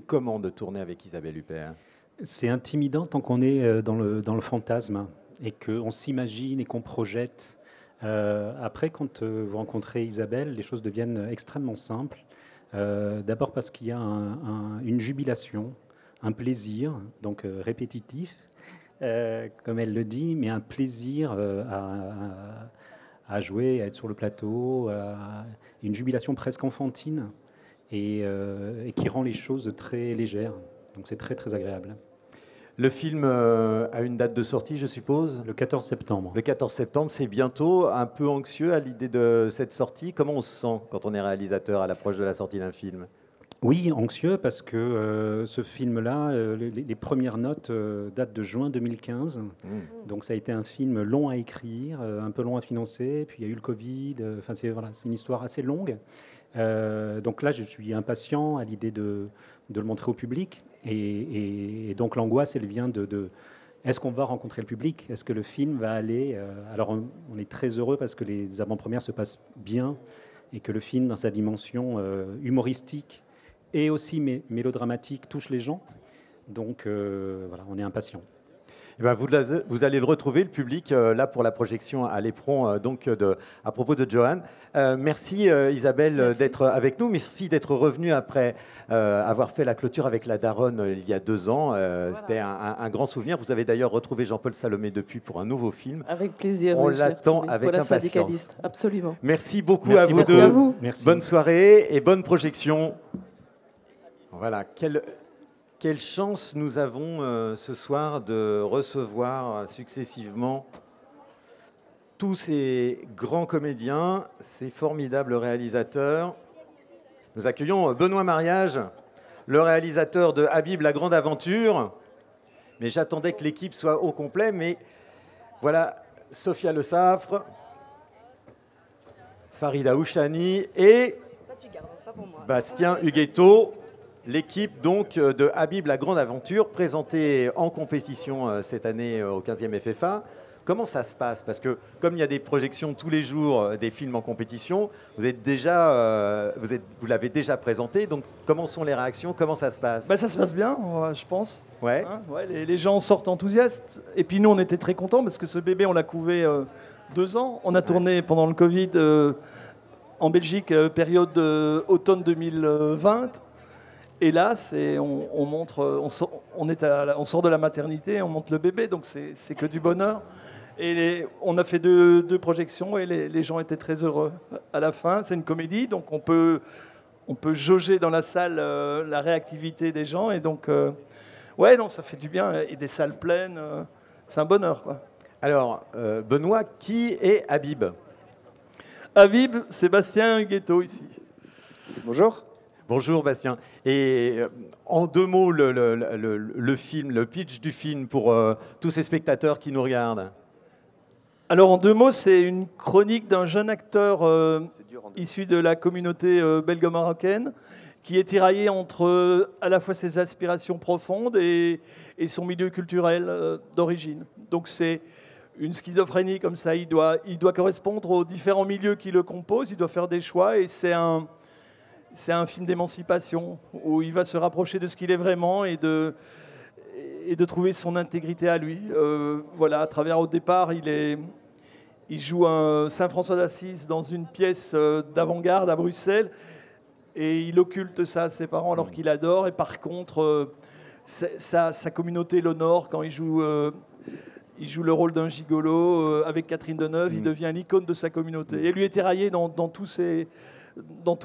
comment de tourner avec Isabelle Huppert? C'est intimidant tant qu'on est dans le fantasme et qu'on s'imagine et qu'on projette. Après, quand vous rencontrez Isabelle, les choses deviennent extrêmement simples. D'abord parce qu'il y a une jubilation, un plaisir, donc répétitif, comme elle le dit, mais un plaisir à jouer, à être sur le plateau, une jubilation presque enfantine et qui rend les choses très légères. Donc c'est très très agréable. Le film a une date de sortie, je suppose? Le 14 septembre. Le 14 septembre, c'est bientôt. Un peu anxieux à l'idée de cette sortie. Comment on se sent quand on est réalisateur à l'approche de la sortie d'un film? Oui, anxieux parce que ce film-là, les premières notes datent de juin 2015. Donc ça a été un film long à écrire, un peu long à financer. Puis il y a eu le Covid. Enfin, c'est une histoire assez longue. Donc là, je suis impatient à l'idée de le montrer au public. Et donc l'angoisse, elle vient de est-ce qu'on va rencontrer le public? Est-ce que le film va aller Alors on est très heureux parce que les avant-premières se passent bien et que le film, dans sa dimension humoristique et aussi mélodramatique, touche les gens. Donc voilà, on est impatient. Eh ben vous allez le retrouver, le public, là pour la projection à l'Éperon, à propos de Johan. Merci Isabelle d'être avec nous. Merci d'être revenue après avoir fait la clôture avec la Daronne il y a 2 ans. Voilà. C'était un grand souvenir. Vous avez d'ailleurs retrouvé Jean-Paul Salomé depuis pour un nouveau film. Avec plaisir. On l'attend avec impatience. Absolument. Merci beaucoup à vous deux. À vous. Merci. Bonne soirée et bonne projection. Voilà, quelle chance nous avons ce soir de recevoir successivement tous ces grands comédiens, ces formidables réalisateurs. Nous accueillons Benoît Mariage, le réalisateur de Habib, la grande aventure. Mais j'attendais que l'équipe soit au complet, mais voilà, Sophia Le Saffre, Farida Ouchani et Bastien Huguetto. L'équipe donc de Habib, la grande aventure, présentée en compétition cette année au 15e FFA. Comment ça se passe? Parce que comme il y a des projections tous les jours des films en compétition, vous l'avez déjà présenté. Donc comment sont les réactions? Comment ça se passe? Ça se passe bien, je pense. Ouais. Les gens sortent enthousiastes. Et puis nous, on était très contents parce que ce bébé, on l'a couvé 2 ans. On a tourné pendant le Covid en Belgique, période automne 2020. Et là, on sort de la maternité, on monte le bébé, donc c'est que du bonheur. Et on a fait deux projections et les gens étaient très heureux. À la fin, c'est une comédie, donc on peut jauger dans la salle la réactivité des gens. Et donc, ça fait du bien. Et des salles pleines, c'est un bonheur, quoi. Alors, Benoît, qui est Habib? Habib, Sébastien Huguetto, ici. Bonjour. Bonjour Bastien. Et en 2 mots, le film, le pitch du film pour tous ces spectateurs qui nous regardent. Alors en 2 mots, c'est une chronique d'un jeune acteur issu de la communauté belgo-marocaine qui est tiraillé entre à la fois ses aspirations profondes et son milieu culturel d'origine. Donc c'est une schizophrénie comme ça. Il doit correspondre aux différents milieux qui le composent, il doit faire des choix et c'est un film d'émancipation où il va se rapprocher de ce qu'il est vraiment et de trouver son intégrité à lui. À travers, au départ, il joue un Saint François d'Assise dans une pièce d'avant-garde à Bruxelles et il occulte ça à ses parents alors qu'il adore. Et par contre, sa communauté l'honore quand il joue le rôle d'un gigolo avec Catherine Deneuve. Il devient l'icône de sa communauté. Et lui est éraillé dans tout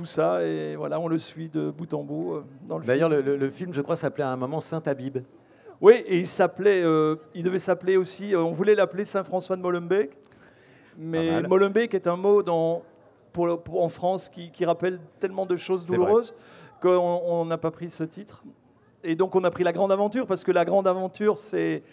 ça, et voilà, on le suit de bout en bout dans le film. D'ailleurs, le film, je crois, s'appelait à un moment Saint Habib. Oui, et il devait s'appeler aussi, on voulait l'appeler Saint-François de Molenbeek, mais Molenbeek est un mot en France qui rappelle tellement de choses douloureuses qu'on n'a pas pris ce titre. Et donc on a pris La Grande Aventure, parce que La Grande Aventure, c'est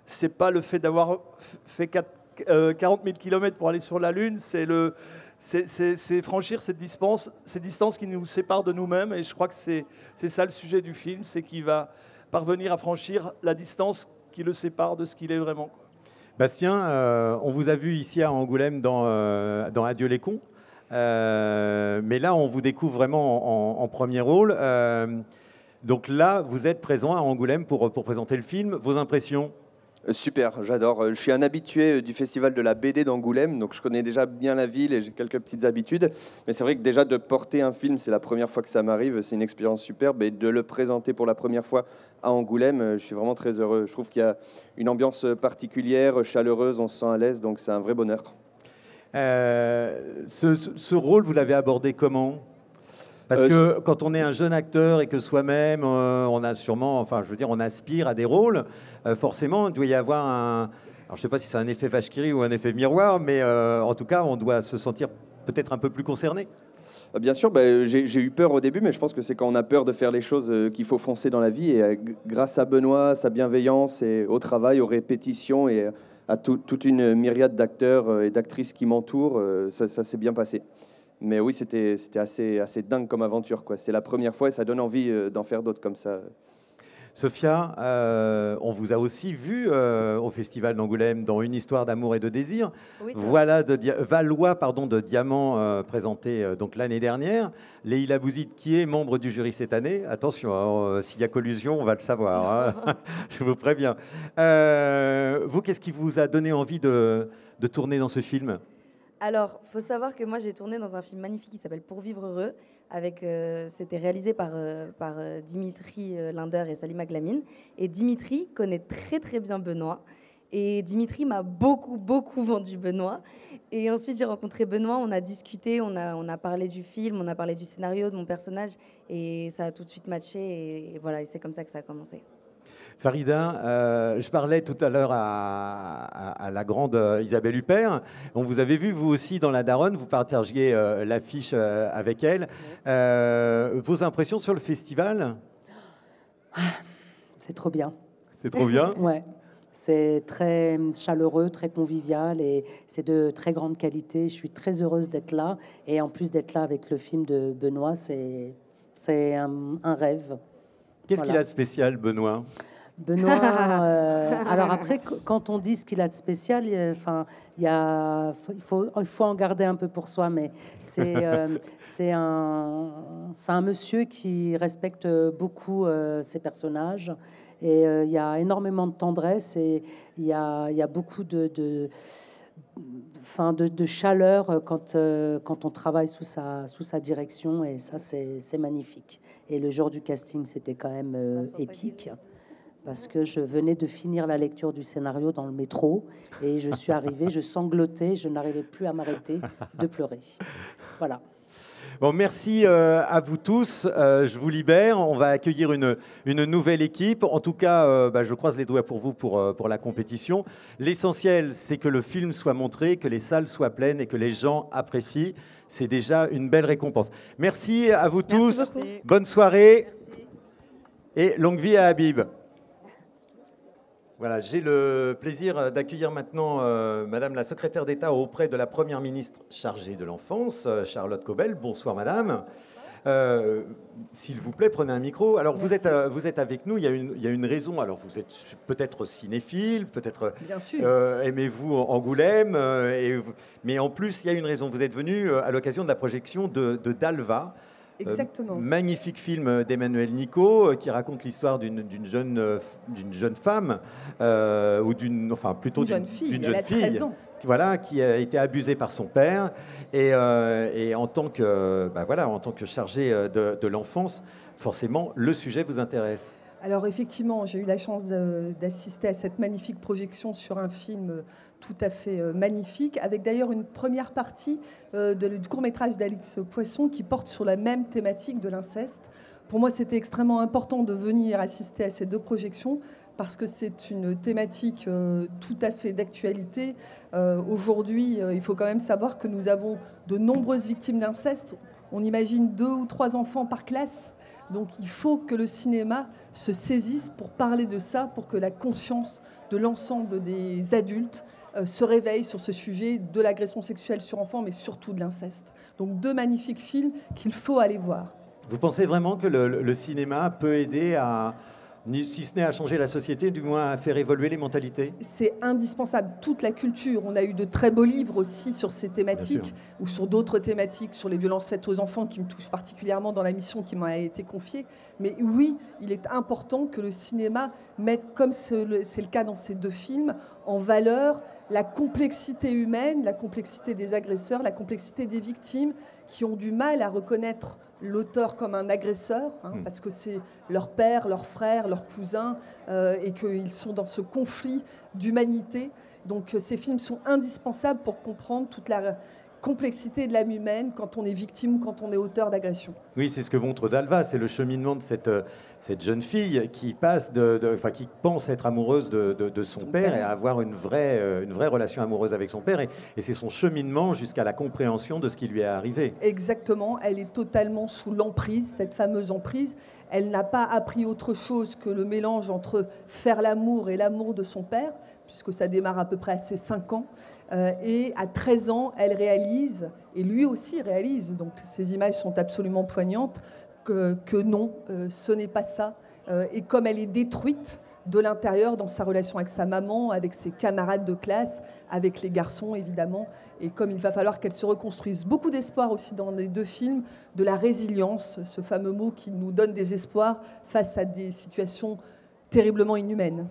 c'est pas le fait d'avoir fait 40 000 km pour aller sur la Lune, c'est franchir ces distances qui nous séparent de nous-mêmes. Et je crois que c'est ça le sujet du film, c'est qu'il va parvenir à franchir la distance qui le sépare de ce qu'il est vraiment. Bastien, on vous a vu ici à Angoulême dans Adieu les cons. Mais là, on vous découvre vraiment en premier rôle. Donc là, vous êtes présent à Angoulême pour présenter le film. Vos impressions ? Super, j'adore. Je suis un habitué du festival de la BD d'Angoulême, donc je connais déjà bien la ville et j'ai quelques petites habitudes. Mais c'est vrai que déjà de porter un film, c'est la première fois que ça m'arrive, c'est une expérience superbe. Et de le présenter pour la première fois à Angoulême, je suis vraiment très heureux. Je trouve qu'il y a une ambiance particulière, chaleureuse, on se sent à l'aise, donc c'est un vrai bonheur. Ce rôle, vous l'avez abordé comment ? Parce que quand on est un jeune acteur et que soi-même, on a sûrement, enfin, je veux dire, on aspire à des rôles, forcément, il doit y avoir un... Alors, je ne sais pas si c'est un effet vache qui rit ou un effet miroir, mais en tout cas, on doit se sentir peut-être un peu plus concerné. Bien sûr, j'ai eu peur au début, mais je pense que c'est quand on a peur de faire les choses qu'il faut foncer dans la vie. Et grâce à Benoît, sa bienveillance et au travail, aux répétitions et à toute une myriade d'acteurs et d'actrices qui m'entourent, ça s'est bien passé. Mais oui, c'était assez dingue comme aventure, quoi. C'était la première fois et ça donne envie d'en faire d'autres comme ça. Sophia, on vous a aussi vu au Festival d'Angoulême dans Une histoire d'amour et de désir. Oui, voilà Valois de Diamant présenté donc l'année dernière. Leïla Bouzid qui est membre du jury cette année. Attention, s'il y a collusion, on va le savoir. Hein. Je vous préviens. Vous, qu'est-ce qui vous a donné envie de tourner dans ce film ? Alors, il faut savoir que moi, j'ai tourné dans un film magnifique qui s'appelle Pour vivre heureux. C'était réalisé par Dimitri Linder et Salima Glamine. Et Dimitri connaît très, très bien Benoît. Et Dimitri m'a beaucoup, beaucoup vendu Benoît. Et ensuite, j'ai rencontré Benoît, on a discuté, on a parlé du film, on a parlé du scénario, de mon personnage. Et ça a tout de suite matché. Et voilà, et c'est comme ça que ça a commencé. Farida, je parlais tout à l'heure à la grande Isabelle Huppert. On vous avait vu, vous aussi, dans La Daronne. Vous partagiez l'affiche avec elle. Vos impressions sur le festival ? C'est trop bien. C'est trop bien ? Ouais. C'est très chaleureux, très convivial et c'est de très grande qualité. Je suis très heureuse d'être là. Et en plus d'être là avec le film de Benoît, c'est un rêve. Qu'est-ce qu'il a de spécial, Benoît ? Benoît, alors après, quand on dit ce qu'il a de spécial, il faut en garder un peu pour soi, mais c'est un monsieur qui respecte beaucoup ses personnages et il y a énormément de tendresse et il y a beaucoup de chaleur quand on travaille sous sa direction et ça c'est magnifique. Et le jour du casting, c'était quand même épique. Parce que je venais de finir la lecture du scénario dans le métro et je suis arrivée, je sanglotais, je n'arrivais plus à m'arrêter de pleurer. Voilà. Bon, merci à vous tous. Je vous libère. On va accueillir une nouvelle équipe. En tout cas, je croise les doigts pour vous pour la compétition. L'essentiel, c'est que le film soit montré, que les salles soient pleines et que les gens apprécient. C'est déjà une belle récompense. Merci à vous tous. Merci. Bonne soirée. Merci. Et longue vie à Habib. Voilà, j'ai le plaisir d'accueillir maintenant Madame la secrétaire d'État auprès de la Première ministre chargée de l'enfance, Charlotte Caubel. Bonsoir Madame. S'il vous plaît, prenez un micro. Alors vous êtes avec nous, il y a une raison. Alors vous êtes peut-être cinéphile, peut-être aimez-vous Angoulême, mais en plus il y a une raison. Vous êtes venu à l'occasion de la projection de Dalva. Exactement. Magnifique film d'Emmanuel Nicot qui raconte l'histoire d'une jeune femme ou d'une jeune fille, voilà, qui a été abusée par son père et en tant que chargée de l'enfance, forcément le sujet vous intéresse. Alors effectivement, j'ai eu la chance d'assister à cette magnifique projection sur un film tout à fait magnifique, avec d'ailleurs une première partie du court-métrage d'Alix Poisson qui porte sur la même thématique de l'inceste. Pour moi, c'était extrêmement important de venir assister à ces deux projections parce que c'est une thématique tout à fait d'actualité. Aujourd'hui, il faut quand même savoir que nous avons de nombreuses victimes d'inceste. On imagine 2 ou 3 enfants par classe. Donc il faut que le cinéma se saisisse pour parler de ça, pour que la conscience de l'ensemble des adultes se réveille sur ce sujet de l'agression sexuelle sur enfants, mais surtout de l'inceste. Donc 2 magnifiques films qu'il faut aller voir. Vous pensez vraiment que le cinéma peut aider à, si ce n'est à changer la société, du moins à faire évoluer les mentalités? C'est indispensable. Toute la culture. On a eu de très beaux livres aussi sur ces thématiques ou sur d'autres thématiques, sur les violences faites aux enfants qui me touchent particulièrement dans la mission qui m'a été confiée. Mais oui, il est important que le cinéma mette, comme c'est le cas dans ces 2 films, en valeur la complexité humaine, la complexité des agresseurs, la complexité des victimes qui ont du mal à reconnaître l'auteur comme un agresseur, parce que c'est leur père, leur frère, leur cousin, et qu'ils sont dans ce conflit d'humanité. Donc ces films sont indispensables pour comprendre toute la complexité de l'âme humaine quand on est victime, quand on est auteur d'agression. Oui, c'est ce que montre Dalva, c'est le cheminement de cette jeune fille qui qui pense être amoureuse de son père et avoir une vraie relation amoureuse avec son père. Et c'est son cheminement jusqu'à la compréhension de ce qui lui est arrivé. Exactement, elle est totalement sous l'emprise, cette fameuse emprise. Elle n'a pas appris autre chose que le mélange entre faire l'amour et l'amour de son père, puisque ça démarre à peu près à ses 5 ans. Et à 13 ans, elle réalise, et lui aussi réalise, donc ces images sont absolument poignantes, que non, ce n'est pas ça. Et comme elle est détruite de l'intérieur dans sa relation avec sa maman, avec ses camarades de classe, avec les garçons évidemment, et comme il va falloir qu'elle se reconstruise. Beaucoup d'espoir aussi dans les 2 films, de la résilience, ce fameux mot qui nous donne des espoirs face à des situations terriblement inhumaines.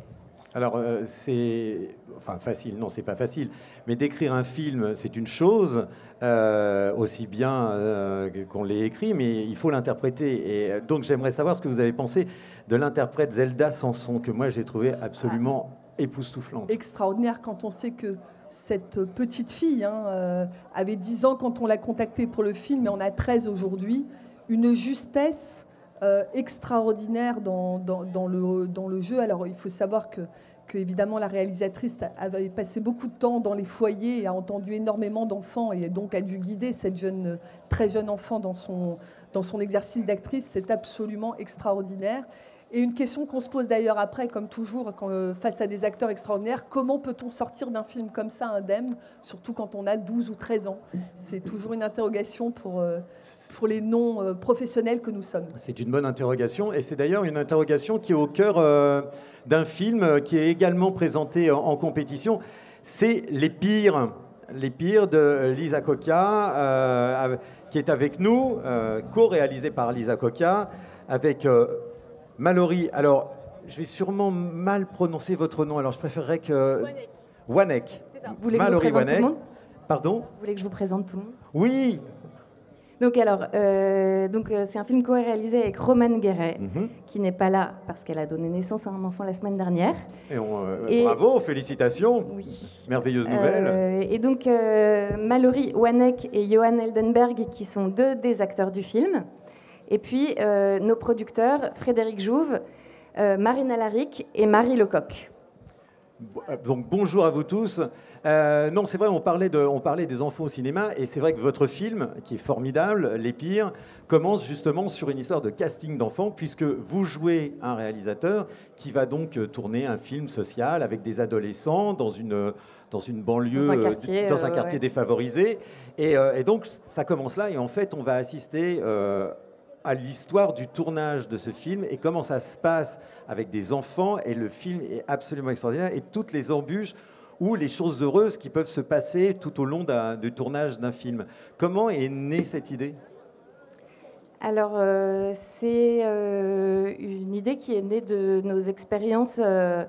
Alors, c'est facile, non, c'est pas facile, mais d'écrire un film, c'est une chose, aussi bien qu'on l'ait écrit, mais il faut l'interpréter. Et donc, j'aimerais savoir ce que vous avez pensé de l'interprète Zelda Samson, que moi, j'ai trouvé absolument époustouflante. Extraordinaire quand on sait que cette petite fille avait 10 ans quand on l'a contactée pour le film, et on a 13 aujourd'hui. Une justesse extraordinaire dans le jeu. Alors, il faut savoir que évidemment, la réalisatrice avait passé beaucoup de temps dans les foyers et a entendu énormément d'enfants et donc a dû guider cette très jeune enfant dans son exercice d'actrice. C'est absolument extraordinaire. Et une question qu'on se pose d'ailleurs après, comme toujours, face à des acteurs extraordinaires, comment peut-on sortir d'un film comme ça indemne, surtout quand on a 12 ou 13 ans? C'est toujours une interrogation pour les non-professionnels que nous sommes. C'est une bonne interrogation, et c'est d'ailleurs une interrogation qui est au cœur d'un film qui est également présenté en compétition. C'est Les Pires de Lisa Coca, qui est avec nous, co-réalisé par Lisa Coca, avec... Mallory, alors je vais sûrement mal prononcer votre nom, alors je préférerais que... Wanek. C'est ça. Vous voulez que je vous présente tout le monde ? Pardon ? Vous voulez que je vous présente tout le monde ? Oui. Donc c'est un film co-réalisé avec Romane Guéret, qui n'est pas là parce qu'elle a donné naissance à un enfant la semaine dernière. Et bravo, félicitations. Oui. Merveilleuse nouvelle. Et donc Mallory Wanek et Johan Eldenberg, qui sont 2 des acteurs du film. Et puis, nos producteurs, Frédéric Jouve, Marine Alaric et Marie Lecoq. Donc, bonjour à vous tous. Non, c'est vrai, on parlait des enfants au cinéma, et c'est vrai que votre film, qui est formidable, Les Pires, commence justement sur une histoire de casting d'enfants, puisque vous jouez un réalisateur qui va donc tourner un film social avec des adolescents dans une banlieue, dans un quartier défavorisé. Et donc, ça commence là, et en fait, on va assister... à l'histoire du tournage de ce film et comment ça se passe avec des enfants, et le film est absolument extraordinaire, et toutes les embûches ou les choses heureuses qui peuvent se passer tout au long du tournage d'un film. Comment est née cette idée ? Alors, c'est une idée qui est née de nos expériences à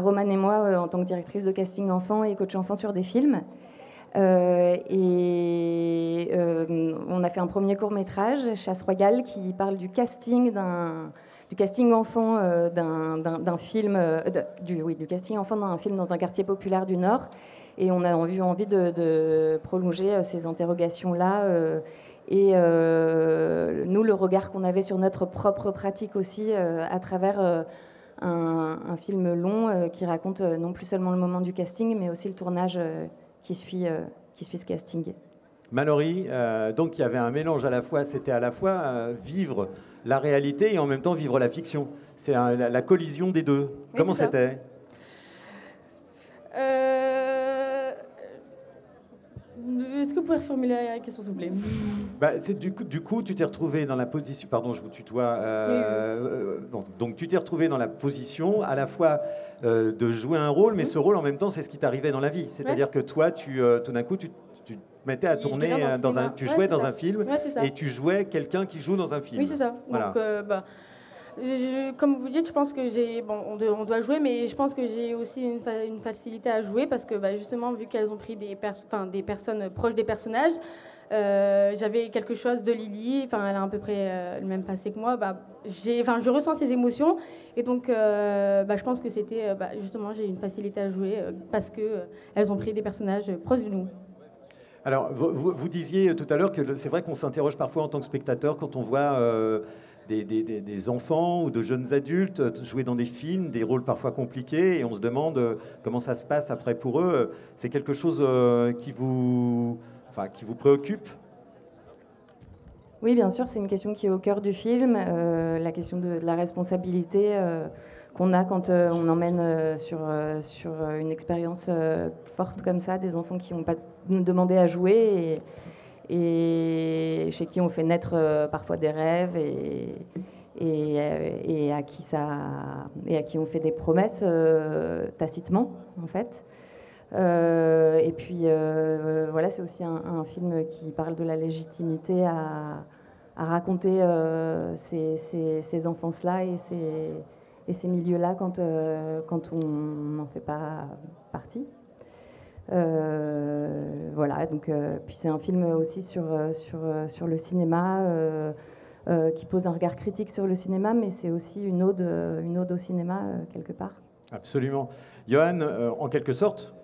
Romane et moi en tant que directrice de casting enfant et coach enfant sur des films. On a fait un premier court-métrage, Chasse Royale, qui parle du casting enfant d'un film, du casting enfant d'un film dans un quartier populaire du Nord. Et on a eu envie de prolonger ces interrogations-là. Nous, le regard qu'on avait sur notre propre pratique aussi, à travers un film long qui raconte non plus seulement le moment du casting, mais aussi le tournage qui suit ce casting. Mallory, donc il y avait un mélange à la fois, c'était à la fois vivre la réalité et en même temps vivre la fiction. C'est la collision des deux. Oui, Comment c'est ça. c'était? Est-ce que vous pouvez reformuler la question, s'il vous plaît? Du coup, tu t'es retrouvé dans la position... Pardon, je vous tutoie. Donc, tu t'es retrouvé dans la position à la fois de jouer un rôle, mais ce rôle, en même temps, c'est ce qui t'arrivait dans la vie. C'est-à-dire que toi, tout d'un coup, tu te mettais à tourner tu jouais dans un film et tu jouais quelqu'un qui joue dans un film. Oui, c'est ça. Voilà. Donc, comme vous dites, je pense que on doit jouer, mais je pense que j'ai aussi une facilité à jouer parce que justement, vu qu'elles ont pris des personnes proches des personnages, j'avais quelque chose de Lily, elle a à peu près le même passé que moi. Je ressens ces émotions et donc je pense que c'était justement j'ai une facilité à jouer parce que elles ont pris des personnages proches de nous. Alors, vous disiez tout à l'heure que c'est vrai qu'on s'interroge parfois en tant que spectateur quand on voit des enfants ou de jeunes adultes jouer dans des films, des rôles parfois compliqués, et on se demande comment ça se passe après pour eux. C'est quelque chose qui vous préoccupe? Oui, bien sûr, c'est une question qui est au cœur du film, la question de la responsabilité qu'on a quand on emmène sur une expérience forte comme ça, des enfants qui n'ont pas demandé à jouer et chez qui on fait naître parfois des rêves et à qui on fait des promesses tacitement, en fait. Et puis voilà, c'est aussi un film qui parle de la légitimité à raconter ces enfances-là et ces milieux-là quand on n'en fait pas partie. Voilà, donc puis c'est un film aussi sur le cinéma qui pose un regard critique sur le cinéma, mais c'est aussi une ode au cinéma quelque part. Absolument. Johan, en quelque sorte,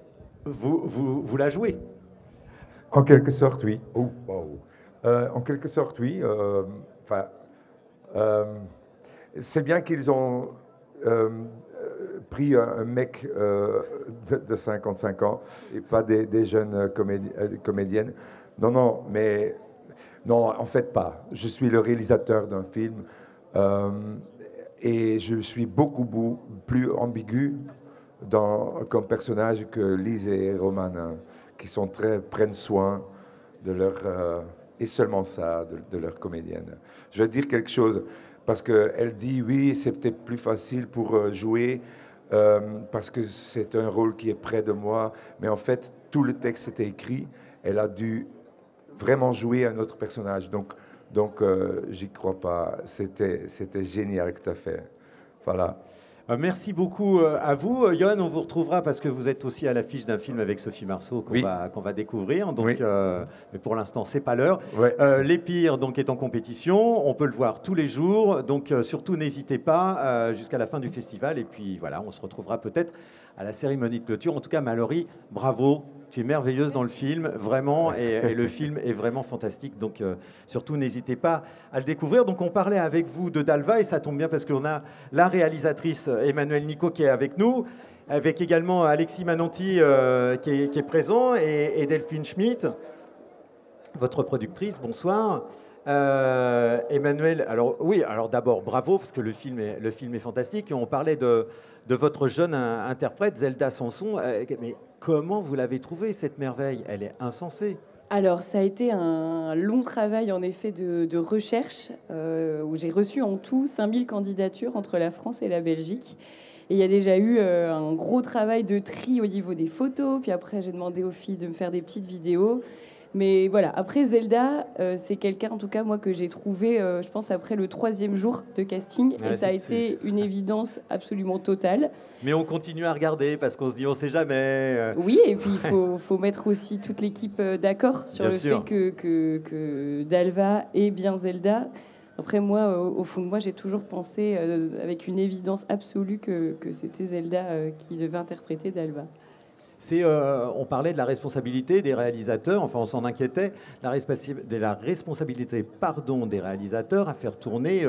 vous la jouez? En quelque sorte, oui. En quelque sorte, oui. C'est bien qu'ils ont pris un mec de 55 ans et pas des jeunes comédiennes. Non, en fait pas. Je suis le réalisateur d'un film et je suis beaucoup plus ambigu comme personnage que Lise et Roman, qui prennent soin de leur... et seulement ça, de leur comédienne. Je vais dire quelque chose, parce qu'elle dit, oui, c'est peut-être plus facile pour jouer, parce que c'est un rôle qui est près de moi, mais en fait, tout le texte était écrit, elle a dû vraiment jouer un autre personnage, donc j'y crois pas. C'était génial que tu as fait. Voilà. Merci beaucoup à vous. Johan, on vous retrouvera parce que vous êtes aussi à l'affiche d'un film avec Sophie Marceau qu'on va découvrir. Donc, mais pour l'instant, c'est pas l'heure. Ouais. Les Pires donc, est en compétition. On peut le voir tous les jours. Donc, surtout, n'hésitez pas jusqu'à la fin du festival. Et puis, voilà, on se retrouvera peut-être à la cérémonie de clôture. En tout cas, Mallory, bravo. Tu es merveilleuse dans le film, vraiment, et le film est vraiment fantastique. Donc, surtout, n'hésitez pas à le découvrir. Donc, on parlait avec vous de Dalva, et ça tombe bien parce qu'on a la réalisatrice Emmanuelle Nicot qui est avec nous, avec également Alexis Mananti qui est présent, et Delphine Schmitt, votre productrice. Bonsoir. Emmanuelle, alors d'abord, bravo, parce que le film est fantastique. Et on parlait de votre jeune interprète, Zelda Samson. Mais comment vous l'avez trouvée, cette merveille? Elle est insensée. Alors, ça a été un long travail, en effet, de recherche, où j'ai reçu en tout 5000 candidatures entre la France et la Belgique. Et il y a déjà eu un gros travail de tri au niveau des photos. Puis après, j'ai demandé aux filles de me faire des petites vidéos. Mais voilà, après Zelda, c'est quelqu'un, en tout cas, moi, que j'ai trouvé, je pense, après le 3e jour de casting. Et ça a été une évidence absolument totale. Mais on continue à regarder parce qu'on se dit, on ne sait jamais. Oui, et puis il faut mettre aussi toute l'équipe d'accord sur le fait que Dalva est bien Zelda. Après, moi, au fond de moi, j'ai toujours pensé, avec une évidence absolue, que c'était Zelda qui devait interpréter Dalva. on parlait de la responsabilité des réalisateurs, enfin on s'en inquiétait, de la responsabilité des réalisateurs à faire tourner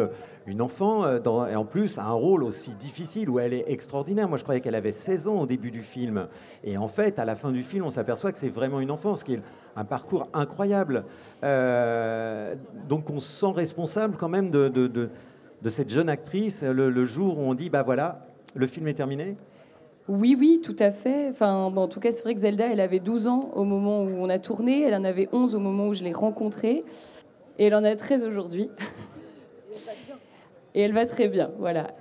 une enfant, et en plus à un rôle aussi difficile où elle est extraordinaire. Moi je croyais qu'elle avait 16 ans au début du film, et en fait à la fin du film on s'aperçoit que c'est vraiment une enfant, ce qui est un parcours incroyable. Donc on se sent responsable quand même de cette jeune actrice le jour où on dit bah voilà, le film est terminé. Oui, oui, tout à fait. Enfin, bon, en tout cas, c'est vrai que Zelda, elle avait 12 ans au moment où on a tourné. Elle en avait 11 au moment où je l'ai rencontrée. Et elle en a 13 aujourd'hui. Et elle va très bien, voilà.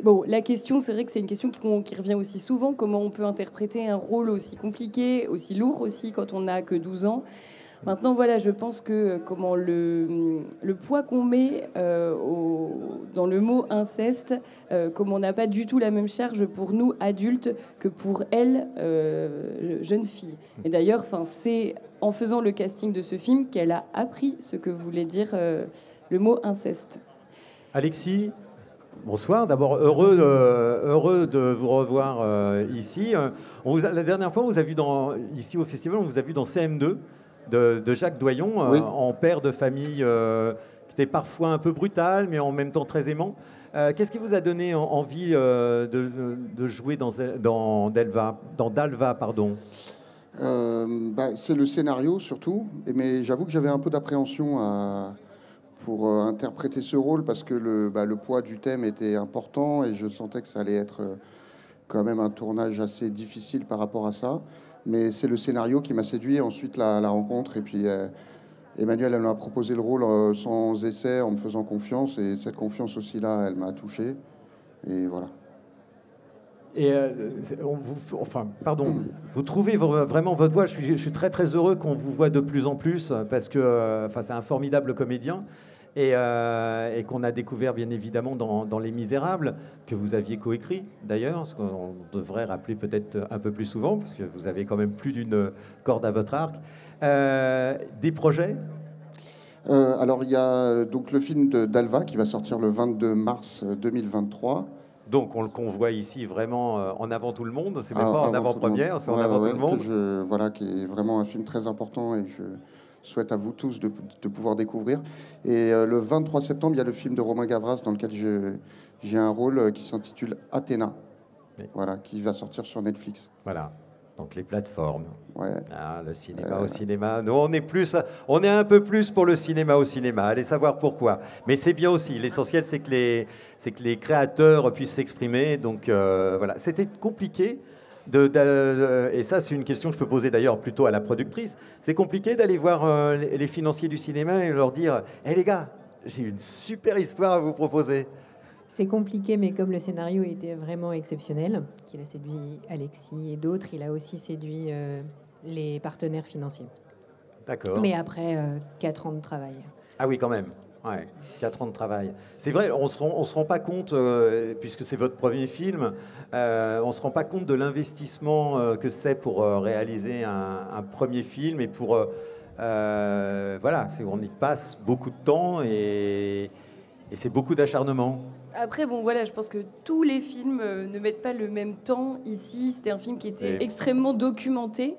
Bon, la question, c'est vrai que c'est une question qui revient aussi souvent. Comment on peut interpréter un rôle aussi compliqué, aussi lourd aussi, quand on n'a que 12 ans ? Maintenant, voilà, je pense que le poids qu'on met dans le mot inceste, comme on n'a pas du tout la même charge pour nous, adultes, que pour elle, jeune fille. Et d'ailleurs, c'est en faisant le casting de ce film qu'elle a appris ce que voulait dire le mot inceste. Alexis, bonsoir. D'abord, heureux de vous revoir ici. La dernière fois, on vous a vu ici au festival, on vous a vu dans CM2. De Jacques Doyon, oui. En père de famille qui était parfois un peu brutal, mais en même temps très aimant. Qu'est-ce qui vous a donné envie de jouer dans Dalva, pardon ? C'est le scénario surtout, mais j'avoue que j'avais un peu d'appréhension pour interpréter ce rôle parce que le poids du thème était important et je sentais que ça allait être quand même un tournage assez difficile par rapport à ça. Mais c'est le scénario qui m'a séduit, ensuite la rencontre. Et puis Emmanuelle, elle m'a proposé le rôle sans essai, en me faisant confiance. Et cette confiance aussi-là, elle m'a touché. Et voilà. Et vous trouvez vraiment votre voix. Je suis très très heureux qu'on vous voit de plus en plus parce que c'est un formidable comédien. Et qu'on a découvert bien évidemment dans Les Misérables, que vous aviez coécrit d'ailleurs, ce qu'on devrait rappeler peut-être un peu plus souvent, parce que vous avez quand même plus d'une corde à votre arc. Des projets ? Alors il y a donc le film d'Alva qui va sortir le 22 mars 2023. Donc qu'on voit ici vraiment en avant tout le monde, c'est même pas en avant-première, c'est en avant tout le monde. Voilà, qui est vraiment un film très important et je souhaite à vous tous de pouvoir découvrir. Et le 23 septembre, il y a le film de Romain Gavras dans lequel j'ai un rôle qui s'intitule Athéna, voilà, qui va sortir sur Netflix. Voilà, donc les plateformes. Ouais. Le cinéma au cinéma. Nous, on est un peu plus pour le cinéma au cinéma. Allez savoir pourquoi. Mais c'est bien aussi. L'essentiel, c'est que les créateurs puissent s'exprimer. Donc voilà, c'était compliqué. Et ça, c'est une question que je peux poser d'ailleurs plutôt à la productrice. C'est compliqué d'aller voir les financiers du cinéma et leur dire « Hé les gars, j'ai une super histoire à vous proposer ». C'est compliqué, mais comme le scénario était vraiment exceptionnel, qu'il a séduit Alexis et d'autres, il a aussi séduit les partenaires financiers. D'accord. Mais après 4 ans de travail. Ah oui, quand même. Ouais, 4 ans de travail. C'est vrai, on se rend pas compte, puisque c'est votre premier film, on se rend pas compte de l'investissement que c'est pour réaliser un premier film et pour voilà, on y passe beaucoup de temps et c'est beaucoup d'acharnement. Après, bon, voilà, je pense que tous les films ne mettent pas le même temps. Ici, c'était un film qui était extrêmement documenté.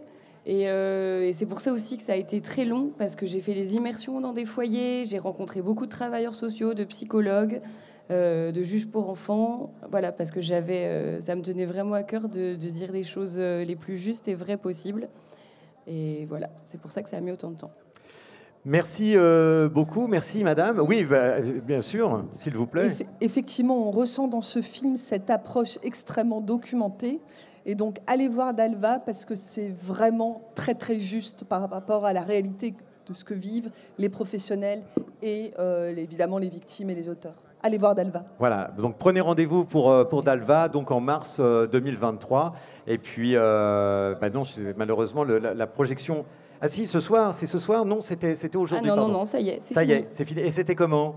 Et c'est pour ça aussi que ça a été très long, parce que j'ai fait des immersions dans des foyers, j'ai rencontré beaucoup de travailleurs sociaux, de psychologues, de juges pour enfants. Voilà, parce que ça me tenait vraiment à cœur de dire les choses les plus justes et vraies possibles. Et voilà, c'est pour ça que ça a mis autant de temps. Merci beaucoup, merci madame. Oui, bien sûr, s'il vous plaît. Effectivement, on ressent dans ce film cette approche extrêmement documentée. Et donc, allez voir Dalva parce que c'est vraiment très, très juste par rapport à la réalité de ce que vivent les professionnels et évidemment les victimes et les auteurs. Allez voir Dalva. Voilà, donc prenez rendez-vous pour Dalva, donc en mars 2023. Et puis, non, malheureusement, la projection... Ah si, c'est ce soir, non, c'était aujourd'hui. Ah non, ça y est, c'est fini. Et c'était comment ?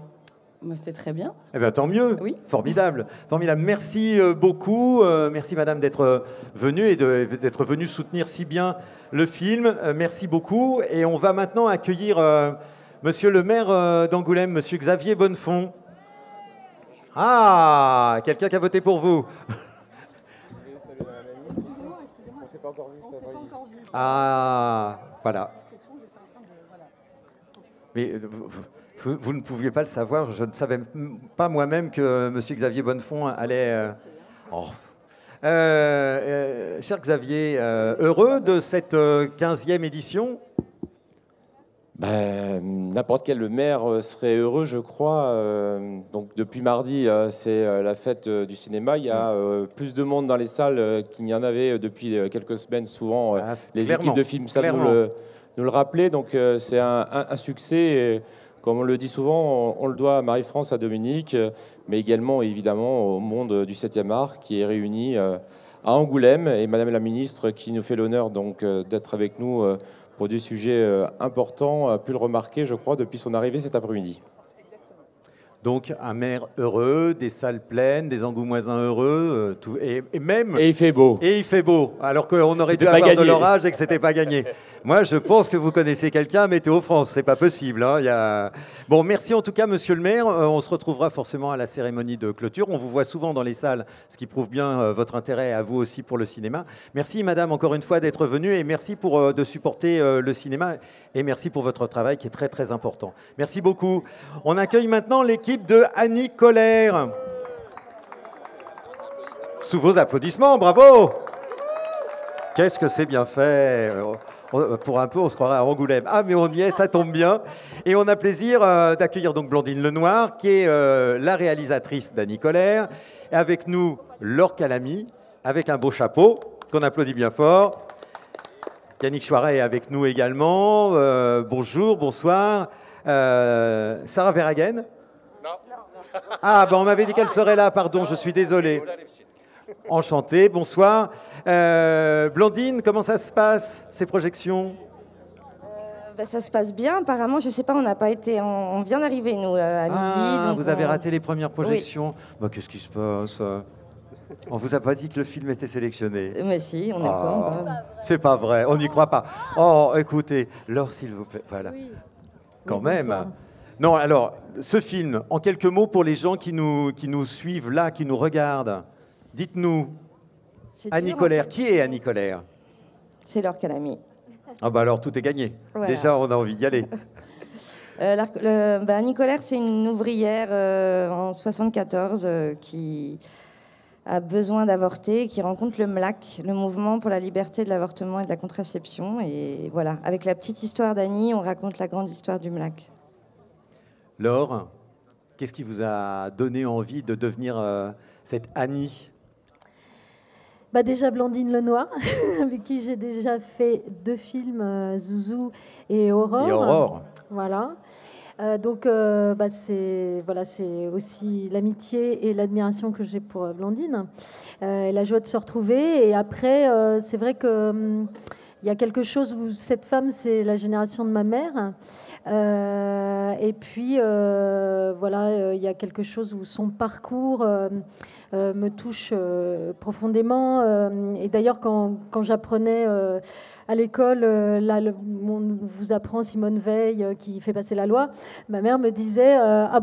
Moi, c'était très bien. Eh bien, tant mieux. Oui. Formidable. Formidable. Merci beaucoup. Merci, madame, d'être venue et d'être venue soutenir si bien le film. Merci beaucoup. Et on va maintenant accueillir monsieur le maire d'Angoulême, monsieur Xavier Bonnefond. Ah, quelqu'un qui a voté pour vous. Ah, voilà. Mais vous ne pouviez pas le savoir. Je ne savais pas moi-même que M. Xavier Bonnefond allait... cher Xavier, heureux de cette 15e édition? N'importe quel maire serait heureux, je crois. Donc depuis mardi, c'est la fête du cinéma. Il y a plus de monde dans les salles qu'il n'y en avait depuis quelques semaines. Souvent, les équipes de films savent nous le rappeler. Donc c'est un succès. Et, comme on le dit souvent, on le doit à Marie-France, à Dominique, mais également évidemment au monde du 7e art qui est réuni à Angoulême. Et Madame la Ministre qui nous fait l'honneur donc d'être avec nous pour des sujets importants, a pu le remarquer, je crois, depuis son arrivée cet après-midi. Donc un maire heureux, des salles pleines, des Angoumoisins heureux, et même... Et il fait beau. Et il fait beau, alors qu'on aurait dû avoir de l'orage et que c'était pas gagné. Moi, je pense que vous connaissez quelqu'un à Météo France, c'est pas possible. Hein. Bon, merci en tout cas, monsieur le maire. On se retrouvera forcément à la cérémonie de clôture. On vous voit souvent dans les salles, ce qui prouve bien votre intérêt à vous aussi pour le cinéma. Merci, madame, encore une fois d'être venue et merci de supporter le cinéma et merci pour votre travail qui est très, très important. Merci beaucoup. On accueille maintenant l'équipe de Annie Colère. Sous vos applaudissements, bravo! Qu'est-ce que c'est bien fait! Pour un peu, on se croirait à Angoulême. Ah, mais on y est, ça tombe bien. Et on a plaisir d'accueillir donc Blandine Lenoir, qui est la réalisatrice d'Annie Colère. Et avec nous, Laure Calamy, avec un beau chapeau, qu'on applaudit bien fort. Yannick Chouaret est avec nous également. Bonjour, bonsoir. Sarah Verhagen? Non. Ah, ben on m'avait dit qu'elle serait là, pardon, je suis désolé. Enchanté, bonsoir. Blandine, comment ça se passe, ces projections? Ça se passe bien, apparemment, je sais pas, on n'a pas été... On vient d'arriver, nous, à midi. Donc vous avez raté les premières projections? Oui. Qu'est-ce qui se passe? On vous a pas dit que le film était sélectionné? Mais si, on est con. C'est pas vrai, on n'y croit pas. Oh, écoutez, Laure, s'il vous plaît, voilà. Oui. Quand même. Bonsoir. Non, alors, ce film, en quelques mots pour les gens qui nous suivent là, qui nous regardent. Dites-nous, Annie Colère, qui est Annie Colère? C'est Laure Calamy. Ah bah alors tout est gagné. Voilà. Déjà, on a envie d'y aller. Annie Colère, c'est une ouvrière en 74 qui a besoin d'avorter, qui rencontre le MLAC, le Mouvement pour la liberté de l'avortement et de la contraception. Et voilà, avec la petite histoire d'Annie, on raconte la grande histoire du MLAC. Laure, qu'est-ce qui vous a donné envie de devenir cette Annie? Déjà Blandine Lenoir, avec qui j'ai déjà fait 2 films, Zouzou et Aurore. Voilà. C'est aussi l'amitié et l'admiration que j'ai pour Blandine. Et la joie de se retrouver. Et après, c'est vrai que il y a quelque chose où cette femme, c'est la génération de ma mère. Et puis, il y a quelque chose où son parcours me touche profondément. Et d'ailleurs, quand j'apprenais à l'école, on vous apprend Simone Veil qui fait passer la loi, ma mère me disait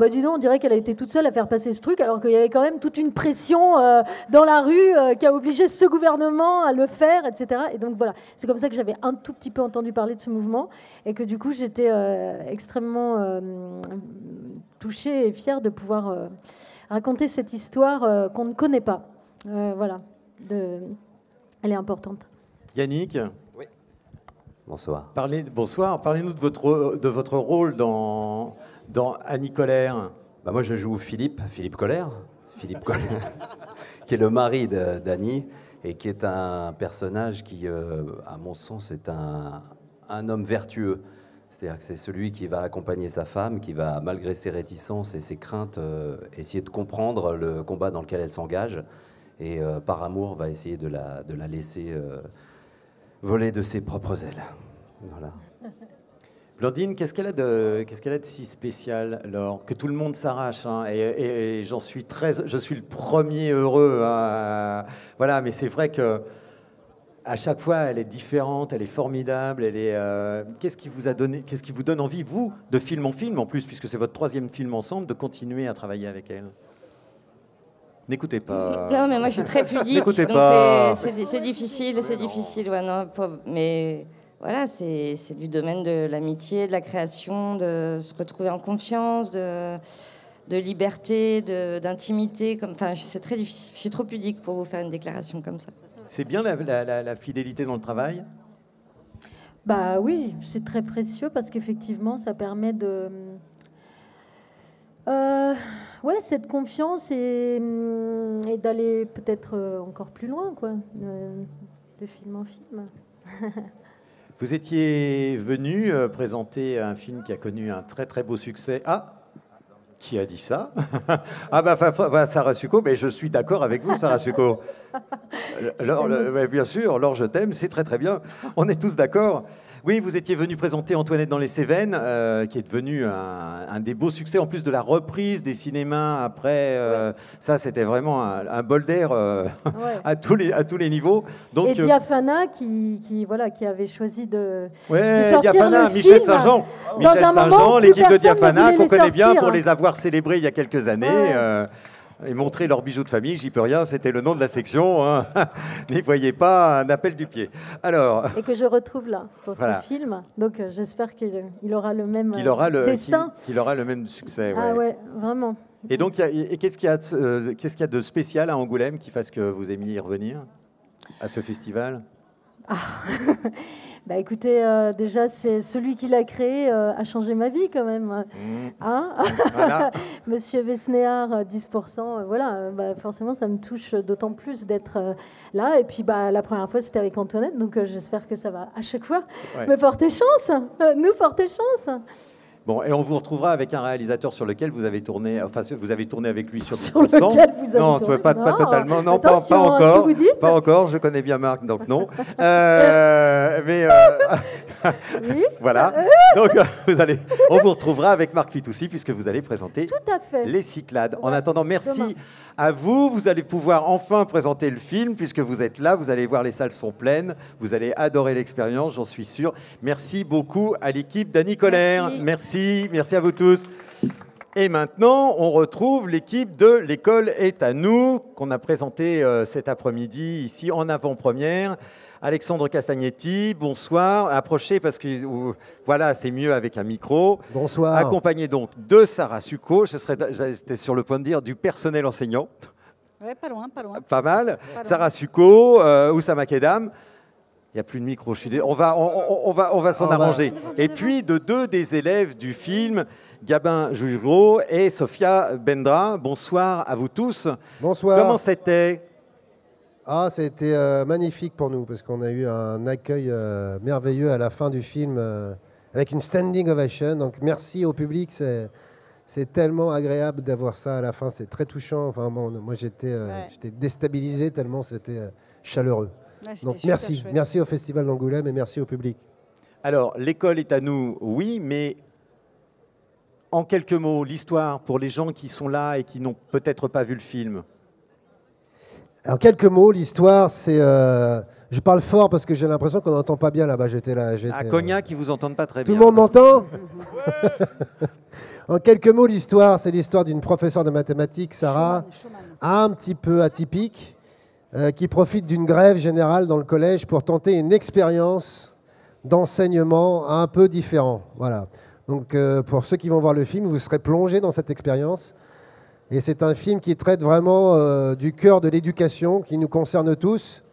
dis donc, on dirait qu'elle a été toute seule à faire passer ce truc, alors qu'il y avait quand même toute une pression dans la rue qui a obligé ce gouvernement à le faire, etc. Et donc voilà, c'est comme ça que j'avais un tout petit peu entendu parler de ce mouvement et que du coup j'étais extrêmement touchée et fière de pouvoir raconter cette histoire qu'on ne connaît pas. Elle est importante. Yannick? Oui. Bonsoir. Parlez-nous de votre rôle dans Annie Colère. Moi, je joue Philippe Colère, qui est le mari d'Annie et qui est un personnage qui, à mon sens, est un homme vertueux. C'est-à-dire que c'est celui qui va accompagner sa femme, qui va, malgré ses réticences et ses craintes, essayer de comprendre le combat dans lequel elle s'engage et, par amour, va essayer de la laisser voler de ses propres ailes. Voilà. Blandine, qu'est-ce qu'elle a de si spécial, Laure, que tout le monde s'arrache, hein, et je suis le premier heureux. Voilà, mais c'est vrai que à chaque fois, elle est différente, elle est formidable. Qu'est-ce qui vous donne envie, vous, de film en film, en plus, puisque c'est votre 3e film ensemble, de continuer à travailler avec elle? N'écoutez pas. Non, mais moi, je suis très pudique. N'écoutez donc pas. c'est difficile, c'est difficile. Ouais, non, mais voilà, c'est du domaine de l'amitié, de la création, de se retrouver en confiance, de liberté, d'intimité. Enfin, c'est très difficile. Je suis trop pudique pour vous faire une déclaration comme ça. C'est bien la fidélité dans le travail? Bah oui, c'est très précieux parce qu'effectivement, ça permet de... ouais, cette confiance et d'aller peut-être encore plus loin, quoi, de film en film. Vous étiez venu présenter un film qui a connu un très très beau succès. Ah, qui a dit ça? Ah bah Sarah Succo, mais je suis d'accord avec vous, Sarah Succo. Bien sûr, Laure, je t'aime, c'est très très bien. On est tous d'accord. Oui, vous étiez venu présenter Antoinette dans les Cévennes, qui est devenu un des beaux succès, en plus de la reprise des cinémas après. Ça, c'était vraiment un bol d'air à tous les niveaux. Donc, et Diafana, qui avait choisi de sortir Diafana, le Michel Saint-Jean. Michel Saint-Jean, l'équipe de Diafana, qu'on connaît bien pour les avoir célébrés il y a quelques années. Et montrer leurs bijoux de famille, j'y peux rien, c'était le nom de la section. Hein. N'y voyez pas un appel du pied. Alors, et que je retrouve là pour voilà. ce film. Donc j'espère qu'il aura le même destin. Qu'il aura le même succès. Ah ouais, vraiment. Et donc, qu'est-ce qu'il y a de spécial à Angoulême qui fasse que vous aimiez y revenir à ce festival? Bah écoutez, déjà, c'est celui qui l'a créé a changé ma vie quand même. Hein voilà. Monsieur Vesnéard, 10%, voilà, forcément, ça me touche d'autant plus d'être là. Et puis, la première fois, c'était avec Antoinette, donc j'espère que ça va à chaque fois me porter chance, nous porter chance. Bon, et on vous retrouvera avec un réalisateur sur lequel vous avez tourné, enfin, vous avez tourné avec lui sur 10%. Sur lequel vous avez non, tourné. Pas totalement, non, attention, pas encore. Ce que vous dites. Pas encore, je connais bien Marc, donc non. Mais voilà. Donc, on vous retrouvera avec Marc Fitoussi, puisque vous allez présenter Tout à fait. Les Cyclades. En attendant, merci à vous. Vous allez pouvoir enfin présenter le film, puisque vous êtes là. Vous allez voir, les salles sont pleines. Vous allez adorer l'expérience, j'en suis sûr. Merci beaucoup à l'équipe d'Annie Colère. Merci à vous tous. Et maintenant, on retrouve l'équipe de L'école est à nous, qu'on a présenté cet après-midi ici en avant-première. Alexandre Castagnetti, bonsoir. Approchez parce que voilà, c'est mieux avec un micro. Bonsoir. Accompagné donc de Sarah Succo, j'étais sur le point de dire du personnel enseignant. Ouais, pas loin. Pas mal. Sarah Succo, Oussama Kedam. Il n'y a plus de micro, je suis on va s'en arranger. Et puis de deux des élèves du film, Gabin Jougro et Sophia Bendra. Bonsoir à vous tous. Bonsoir. Comment c'était? C'était magnifique pour nous, parce qu'on a eu un accueil merveilleux à la fin du film, avec une standing ovation. Donc merci au public, c'est tellement agréable d'avoir ça à la fin, c'est très touchant. Enfin, moi j'étais déstabilisé tellement c'était chaleureux. Ouais, donc merci au Festival d'Angoulême et merci au public. Alors, l'école est à nous, oui, mais en quelques mots, l'histoire pour les gens qui sont là et qui n'ont peut-être pas vu le film. En quelques mots, l'histoire, c'est... je parle fort parce que j'ai l'impression qu'on n'entend pas bien là-bas. J'étais à Cognac, qui vous entendent pas très bien. Tout le monde m'entend? En quelques mots, l'histoire, c'est l'histoire d'une professeure de mathématiques, Sarah, un petit peu atypique, qui profite d'une grève générale dans le collège pour tenter une expérience d'enseignement un peu différent. Voilà. Donc, pour ceux qui vont voir le film, vous serez plongés dans cette expérience. Et c'est un film qui traite vraiment du cœur de l'éducation, qui nous concerne tous.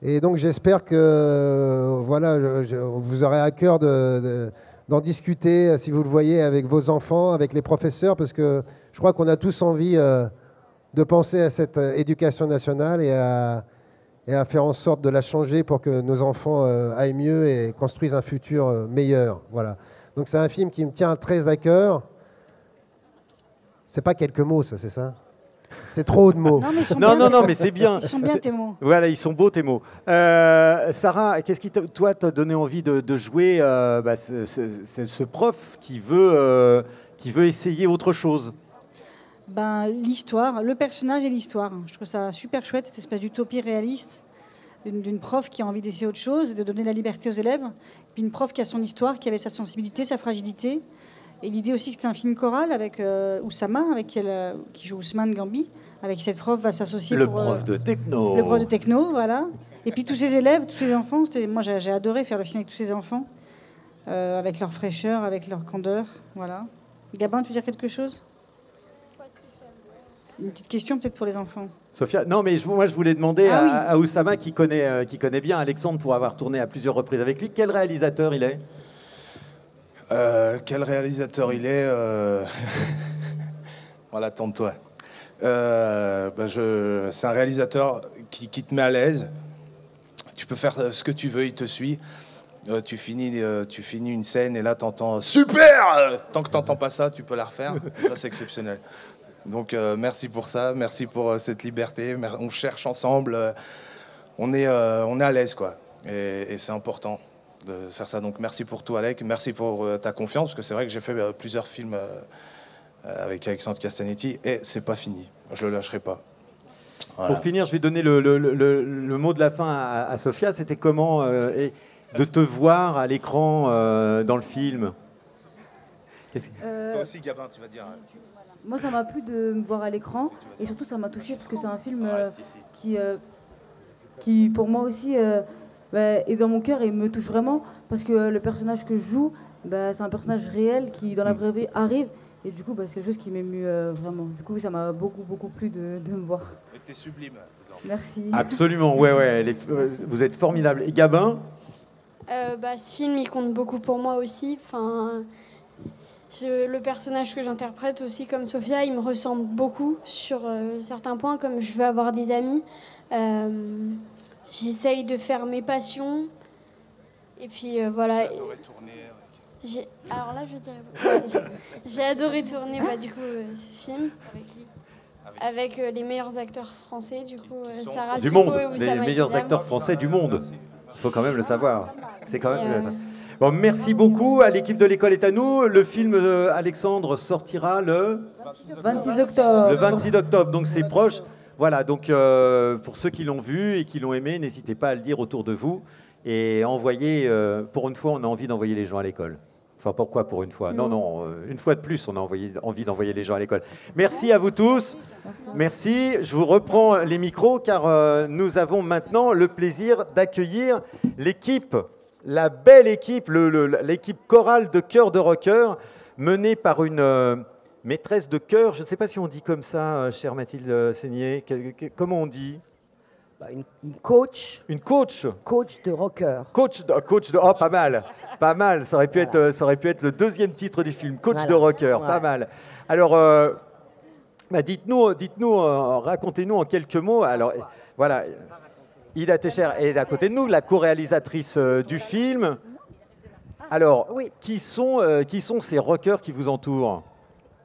Et donc j'espère que vous aurez à cœur d'en discuter, si vous le voyez, avec vos enfants, avec les professeurs, parce que je crois qu'on a tous envie de penser à cette éducation nationale et à faire en sorte de la changer pour que nos enfants aillent mieux et construisent un futur meilleur. Voilà. Donc c'est un film qui me tient très à cœur. C'est pas quelques mots, ça, c'est ça? C'est trop de mots. Non, mais, mais c'est bien. Ils sont bien tes mots. Voilà, ils sont beaux tes mots. Sarah, qu'est-ce qui toi t'a donné envie de jouer ce prof qui veut essayer autre chose? L'histoire, le personnage et l'histoire. Je trouve ça super chouette, cette espèce d'utopie réaliste d'une prof qui a envie d'essayer autre chose, de donner la liberté aux élèves. Puis une prof qui a son histoire, qui avait sa sensibilité, sa fragilité, Et l'idée aussi que c'est un film choral avec Oussama, qui joue Ousmane Gambi, avec cette prof va s'associer Le pour... prof de techno. Le prof de techno, voilà. Et puis tous ces élèves, tous ces enfants, moi j'ai adoré faire le film avec tous ces enfants, avec leur fraîcheur, avec leur candeur, voilà. Gabin, tu veux dire quelque chose? Une petite question peut-être pour les enfants. Sophia, non, mais moi je voulais demander Ah oui. à Oussama, qui connaît bien Alexandre pour avoir tourné à plusieurs reprises avec lui, quel réalisateur il est? Quel réalisateur il est Voilà, tente-toi. C'est un réalisateur qui te met à l'aise. Tu peux faire ce que tu veux, il te suit. Tu finis une scène et là t'entends super. Tant que t'entends pas ça, tu peux la refaire. Ça c'est exceptionnel. Donc merci pour ça, merci pour cette liberté. On cherche ensemble. On est à l'aise quoi. Et c'est important de faire ça. Donc merci pour tout Alec, merci pour ta confiance parce que c'est vrai que j'ai fait plusieurs films avec Alexandre Castagnetti et c'est pas fini. Je le lâcherai pas. Voilà. Pour finir, je vais donner le mot de la fin à Sophia. C'était comment de te voir à l'écran dans le film? Toi aussi, Gabin, tu vas dire. Moi, ça m'a plu de me voir à l'écran et surtout, ça m'a touché parce que c'est un film qui, pour moi aussi, est dans mon cœur et me touche vraiment parce que le personnage que je joue, c'est un personnage réel qui, dans la vraie vie, arrive. Et du coup, c'est quelque chose qui m'émue vraiment. Du coup, ça m'a beaucoup plu de me voir. Et t'es sublime. Merci. Absolument, ouais, vous êtes formidable. Et Gabin? Ce film, il compte beaucoup pour moi aussi. Enfin, le personnage que j'interprète aussi, comme Sophia, il me ressemble beaucoup sur certains points, comme je veux avoir des amis. J'essaye de faire mes passions. Et puis voilà. J'ai adoré tourner. Alors là, je dirais... j'ai adoré tourner du coup, ce film. Avec les meilleurs acteurs français, du coup, Sarah Du Sifo monde, et Oussama les meilleurs Kidam. acteurs français du monde. Il faut quand même le savoir. C'est quand même... Bon, merci beaucoup à l'équipe de l'École est à nous. Le film Alexandre sortira le 26 octobre. Le 26 octobre, donc c'est proche. Voilà, donc pour ceux qui l'ont vu et qui l'ont aimé, n'hésitez pas à le dire autour de vous et envoyer. Pour une fois, on a envie d'envoyer les gens à l'école. Enfin, pourquoi pour une fois? Non, une fois de plus, on a envie d'envoyer les gens à l'école. Merci à vous tous. Merci. Je vous reprends les micros car nous avons maintenant le plaisir d'accueillir l'équipe, la belle équipe, l'équipe chorale de chœur de rocker, menée par une maîtresse de chœur. Je ne sais pas si on dit comme ça, chère Mathilde Seigné. Comment on dit? Une coach. Une coach. Coach de rocker. Coach de. Oh, pas mal. Pas mal. Ça aurait pu être le deuxième titre du film. Coach de rocker. Pas mal. Alors, dites-nous, racontez-nous en quelques mots. Alors, voilà. Ida Techer est à côté de nous, la co-réalisatrice du film. Alors, qui sont ces rockers qui vous entourent?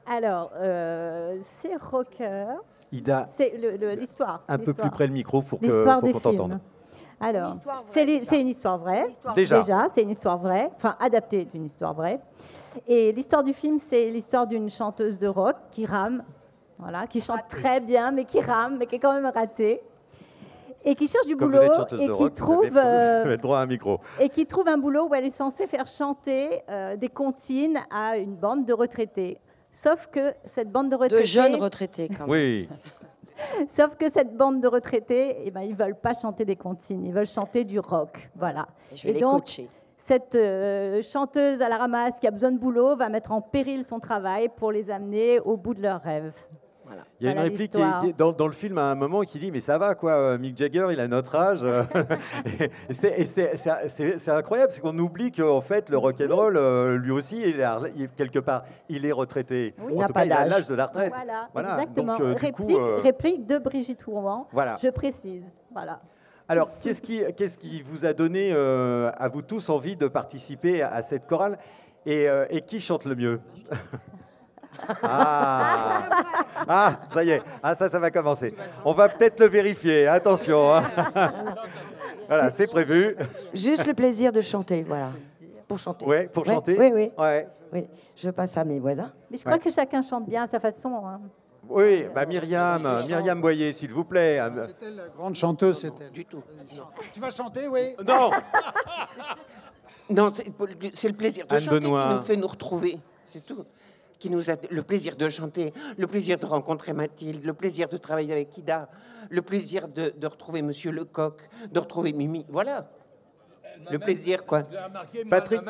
Alors, ces rockers... Ida, c'est l'histoire. Un peu plus près le micro pour qu'on t'entende. Alors, c'est une histoire vraie. Déjà, c'est une histoire vraie, enfin adaptée d'une histoire vraie. Et l'histoire du film, c'est l'histoire d'une chanteuse de rock qui rame, voilà, qui chante très bien, mais qui rame, mais qui est quand même ratée. Et qui cherche du boulot et qui trouve droit à un micro. Et qui trouve un boulot où elle est censée faire chanter des comptines à une bande de retraités. Sauf que cette bande de retraités... De jeunes retraités, quand même. Oui. Sauf que cette bande de retraités, ils ne veulent pas chanter des comptines, ils veulent chanter du rock. Voilà. Je vais les coacher. Cette chanteuse à la ramasse qui a besoin de boulot va mettre en péril son travail pour les amener au bout de leurs rêves. Voilà. Il y a une réplique qui est dans le film à un moment qui dit « Mais ça va, quoi, Mick Jagger, il a notre âge. » C'est incroyable, c'est qu'on oublie qu'en fait, le rock'n'roll, lui aussi, quelque part, il est retraité. Oui. En tout cas, il a l'âge de la retraite. Voilà. Exactement. Donc, réplique de Brigitte Rouen, voilà. Je précise. Voilà. Alors, qu'est-ce qui vous a donné, à vous tous, envie de participer à cette chorale et qui chante le mieux? Ah, ça y est. Ah, ça va commencer. On va peut-être le vérifier. Attention. Hein. Voilà, c'est prévu. Juste le plaisir de chanter, voilà. Pour chanter. Ouais, pour chanter. Oui. Ouais. Oui. Je passe à mes voisins. Mais je crois que chacun chante bien à sa façon. Hein. Oui, Myriam Boyer, s'il vous plaît. C'est elle, la grande chanteuse, c'est elle. Du tout. Tu vas chanter, oui? Non. Non, c'est le plaisir de Anne chanter Benoît. qui nous fait nous retrouver. c'est tout. Qui nous a le plaisir de chanter, le plaisir de rencontrer Mathilde, le plaisir de travailler avec Ida, le plaisir de retrouver Monsieur Lecoq, de retrouver Mimi. Voilà. Le plaisir, quoi. Patrick.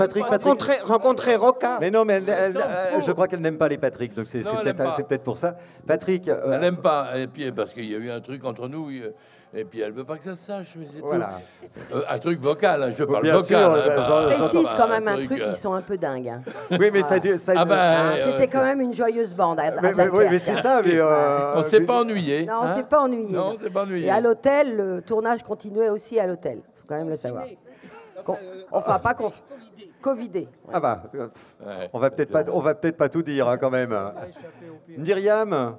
Rencontrer Roca. Mais non, mais je crois qu'elle n'aime pas les Patrick, donc c'est peut-être pour ça. Patrick. Elle n'aime pas, et puis parce qu'il y a eu un truc entre nous, et puis elle veut pas que ça se sache, mais c'est voilà. tout. Un truc vocal, hein, je parle bien vocal. Sûr, Je précise quand même un truc, ils sont un peu dingues. Hein. Oui, mais ça c'était quand même une joyeuse bande. Oui, mais c'est ça. Mais on s'est pas ennuyé. Non, on s'est pas ennuyé. Non, on s'est pas ennuyé. Et à l'hôtel, le tournage continuait aussi à l'hôtel. Il faut quand même le savoir. Enfin, pas covidé. Ouais. Ah bah, on va peut-être pas tout dire hein, quand même. Myriam.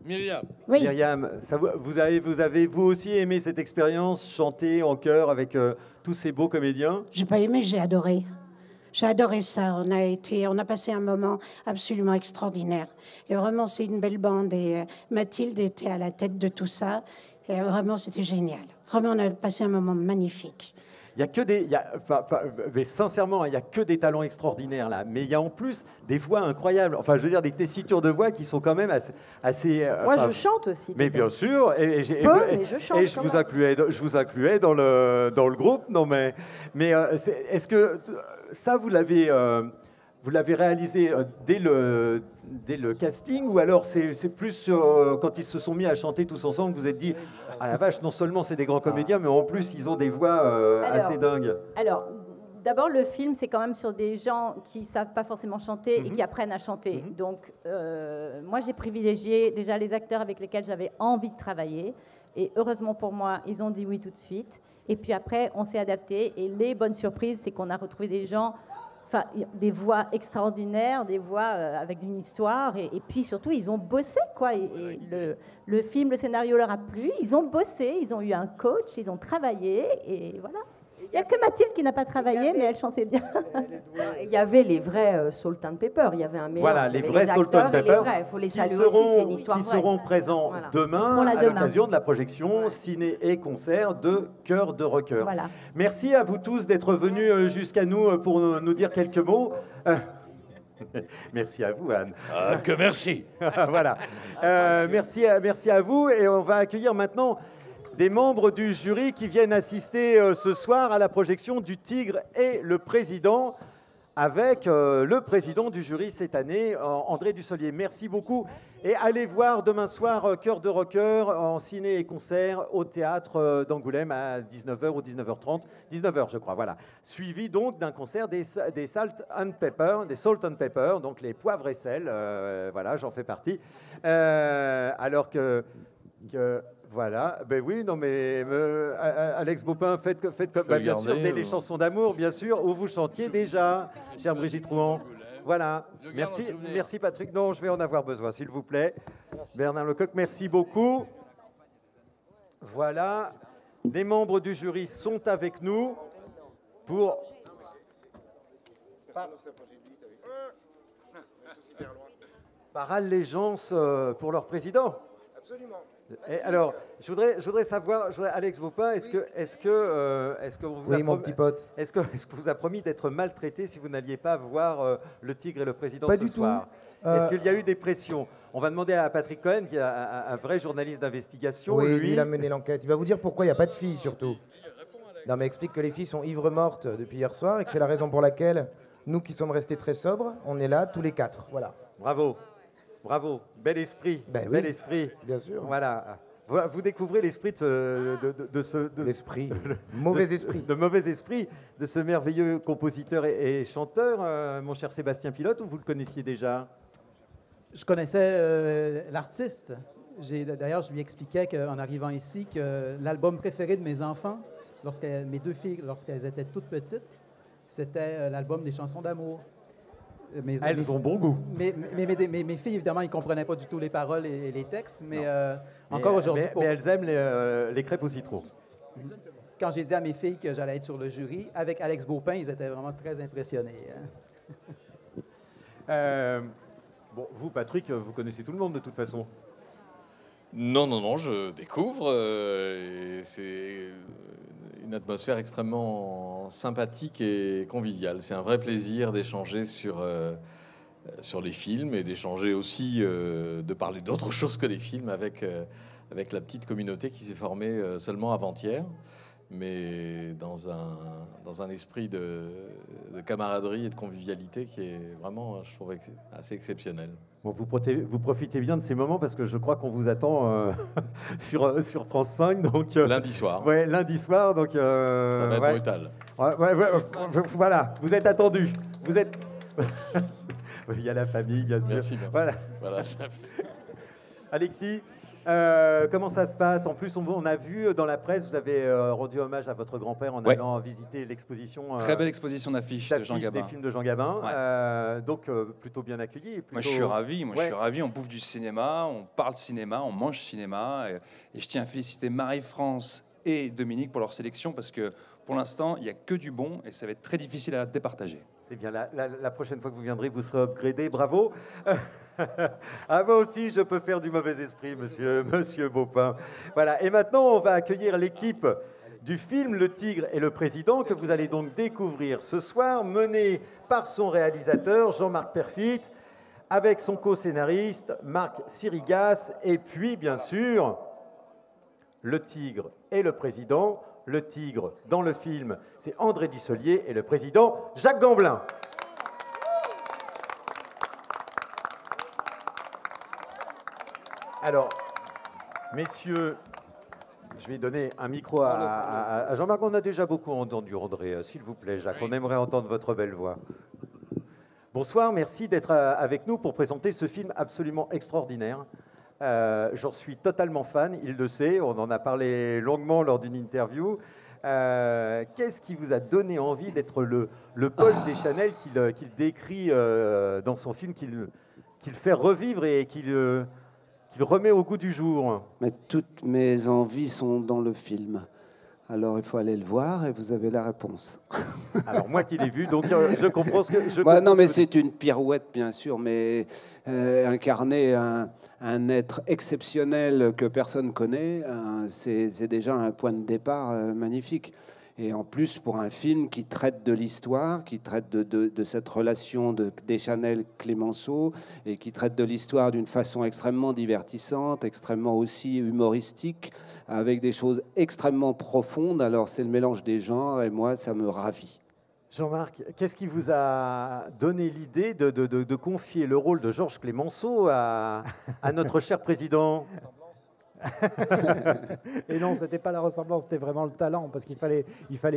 Myriam. Oui. Myriam, vous avez vous aussi aimé cette expérience, chanter en chœur avec tous ces beaux comédiens? J'ai pas aimé, j'ai adoré. J'ai adoré ça. On a passé un moment absolument extraordinaire. Et vraiment, c'est une belle bande. Et Mathilde était à la tête de tout ça. Et vraiment, c'était génial. Vraiment, on a passé un moment magnifique. Il y a que mais sincèrement, il n'y a que des talents extraordinaires là. Mais il y a en plus des voix incroyables. Enfin, je veux dire, des tessitures de voix qui sont quand même assez Moi, je chante aussi. Mais bien sûr. Et je chante. Et je vous incluais dans le groupe. Non, mais est-ce que ça, vous l'avez réalisé dès le casting, ou alors c'est plus quand ils se sont mis à chanter tous ensemble, vous vous êtes dit, ah la vache, non seulement c'est des grands comédiens, mais en plus ils ont des voix assez dingues. Alors, d'abord, le film, c'est quand même sur des gens qui ne savent pas forcément chanter et qui apprennent à chanter. Donc, moi, j'ai privilégié déjà les acteurs avec lesquels j'avais envie de travailler. Et heureusement pour moi, ils ont dit oui tout de suite. Et puis après, on s'est adapté. Et les bonnes surprises, c'est qu'on a retrouvé des gens... Enfin, des voix extraordinaires, des voix avec une histoire, et puis surtout, ils ont bossé, quoi. Et le film, le scénario leur a plu, ils ont bossé, ils ont eu un coach, ils ont travaillé, et voilà. Il n'y a que Mathilde qui n'a pas travaillé, mais elle chantait bien. Il y avait les vrais Salt and Pepper, il y avait un mélange. Voilà, les vrais Salt and Pepper, il faut les saluer aussi, c'est une histoire vraie. Qui seront présents demain à l'occasion de la projection ciné et concert de Cœur de Rocker. Voilà. Merci à vous tous d'être venus jusqu'à nous pour nous dire quelques mots. Merci à vous, Anne. Que merci. Voilà. Merci à vous, et on va accueillir maintenant des membres du jury qui viennent assister ce soir à la projection du Tigre et le Président, avec le président du jury cette année, André Dussolier. Merci beaucoup. Et allez voir demain soir Cœur de Rocker en ciné et concert au théâtre d'Angoulême à 19h ou 19h30. 19h, je crois, voilà. Suivi donc d'un concert des Salt and Pepper, donc les poivres et sel. Voilà, j'en fais partie. Alors que voilà, ben oui, non mais Alex Baupin, faites comme bien sûr les chansons d'amour, bien sûr, où vous chantiez déjà, chère Brigitte Rouen. Voilà, merci Patrick. Non, je vais en avoir besoin, s'il vous plaît. Merci. Bernard Lecoq, merci beaucoup. Voilà, les membres du jury sont avec nous pour... Par allégeance pour leur président. Absolument. Et alors, je voudrais savoir, Alex Baupin, est-ce que vous oui, mon petit pote. Est-ce que vous a promis d'être maltraité si vous n'alliez pas voir le Tigre et le Président pas ce du soir? Tout. Est-ce qu'il y a eu des pressions? On va demander à Patrick Cohen, qui est un vrai journaliste d'investigation. Oui, lui, il a mené l'enquête. Il va vous dire pourquoi il n'y a pas de filles, surtout. Non, mais explique que les filles sont ivres mortes depuis hier soir et que c'est la raison pour laquelle nous, qui sommes restés très sobres, on est là tous les quatre. Voilà. Bravo. Bravo, bel esprit, bel esprit. Bien sûr. Voilà. Vous découvrez l'esprit de ce... L'esprit, mauvais esprit. Le mauvais esprit de ce merveilleux compositeur et chanteur, mon cher Sébastien Pilote, ou vous le connaissiez déjà? Je connaissais l'artiste. D'ailleurs, je lui expliquais qu'en arrivant ici, que l'album préféré de mes enfants, mes deux filles, lorsqu'elles étaient toutes petites, c'était l'album des chansons d'amour. Elles ont bon goût. Mes filles, évidemment, ils ne comprenaient pas du tout les paroles et les textes, mais encore aujourd'hui... Mais elles aiment les crêpes au citron. Quand j'ai dit à mes filles que j'allais être sur le jury, avec Alex Baupin, ils étaient vraiment très impressionnés. Bon, vous, Patrick, vous connaissez tout le monde de toute façon. Non, je découvre. une atmosphère extrêmement sympathique et conviviale. C'est un vrai plaisir d'échanger sur les films et d'échanger aussi, de parler d'autre chose que les films avec la petite communauté qui s'est formée seulement avant-hier, mais dans un esprit de camaraderie et de convivialité qui est vraiment, je trouve, assez exceptionnel. Bon, vous profitez bien de ces moments parce que je crois qu'on vous attend sur France 5. Donc, lundi soir. Ouais, lundi soir. Donc, ça va être brutal. Voilà, vous êtes attendus. Vous êtes... Il y a la famille, bien sûr. Merci. Voilà. Alexis, comment ça se passe? En plus, on a vu dans la presse, vous avez rendu hommage à votre grand-père en allant visiter l'exposition. Très belle exposition d'affiches de Jean Gabin. Des films de Jean Gabin. Donc, plutôt bien accueilli. Moi, je suis ravi. Je suis ravi. On bouffe du cinéma, on parle cinéma, on mange cinéma. Et je tiens à féliciter Marie-France et Dominique pour leur sélection parce que pour l'instant, il n'y a que du bon et ça va être très difficile à départager. C'est bien. La prochaine fois que vous viendrez, vous serez upgradé. Bravo. Moi aussi, je peux faire du mauvais esprit, monsieur Baupin. Voilà. Et maintenant, on va accueillir l'équipe du film Le Tigre et le Président, que vous allez donc découvrir ce soir, menée par son réalisateur, Jean-Marc Perfit, avec son co-scénariste, Marc Sirigas, et puis, bien sûr, Le Tigre et le Président. Le Tigre, dans le film, c'est André Dussolier, et le Président, Jacques Gamblin. Alors, messieurs, je vais donner un micro à Jean-Marc. On a déjà beaucoup entendu André. S'il vous plaît, Jacques, on aimerait entendre votre belle voix. Bonsoir, merci d'être avec nous pour présenter ce film absolument extraordinaire. J'en suis totalement fan, il le sait, on en a parlé longuement lors d'une interview. Qu'est-ce qui vous a donné envie d'être le Paul Deschanel qu'il décrit dans son film, qu'il fait revivre et qu'il remet au goût du jour? Mais toutes mes envies sont dans le film. Alors il faut aller le voir et vous avez la réponse. Alors moi qui l'ai vu, donc je comprends ce que... Non, mais c'est une pirouette, bien sûr, mais incarner un être exceptionnel que personne connaît, c'est déjà un point de départ magnifique. Et en plus, pour un film qui traite de l'histoire, qui traite de cette relation de Deschanel-Clémenceau, et qui traite de l'histoire d'une façon extrêmement divertissante, extrêmement aussi humoristique, avec des choses extrêmement profondes. Alors, c'est le mélange des genres, et moi, ça me ravit. Jean-Marc, qu'est-ce qui vous a donné l'idée de confier le rôle de Georges Clémenceau à notre cher président ? Et non, c'était pas la ressemblance, c'était vraiment le talent, parce qu'il fallait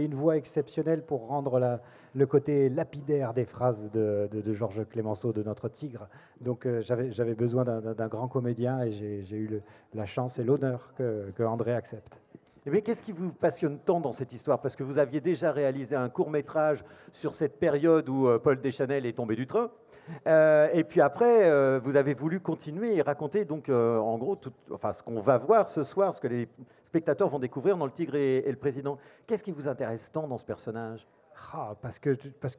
une voix exceptionnelle pour rendre le côté lapidaire des phrases de Georges Clémenceau, de notre Tigre. Donc j'avais besoin d'un grand comédien et j'ai eu la chance et l'honneur que André accepte. Eh bien, qu'est-ce qui vous passionne tant dans cette histoire? Parce que vous aviez déjà réalisé un court-métrage sur cette période où Paul Deschanel est tombé du train. Et puis après, vous avez voulu continuer et raconter donc, en gros ce qu'on va voir ce soir, ce que les spectateurs vont découvrir dans Le Tigre et le Président. Qu'est-ce qui vous intéresse tant dans ce personnage? Parce que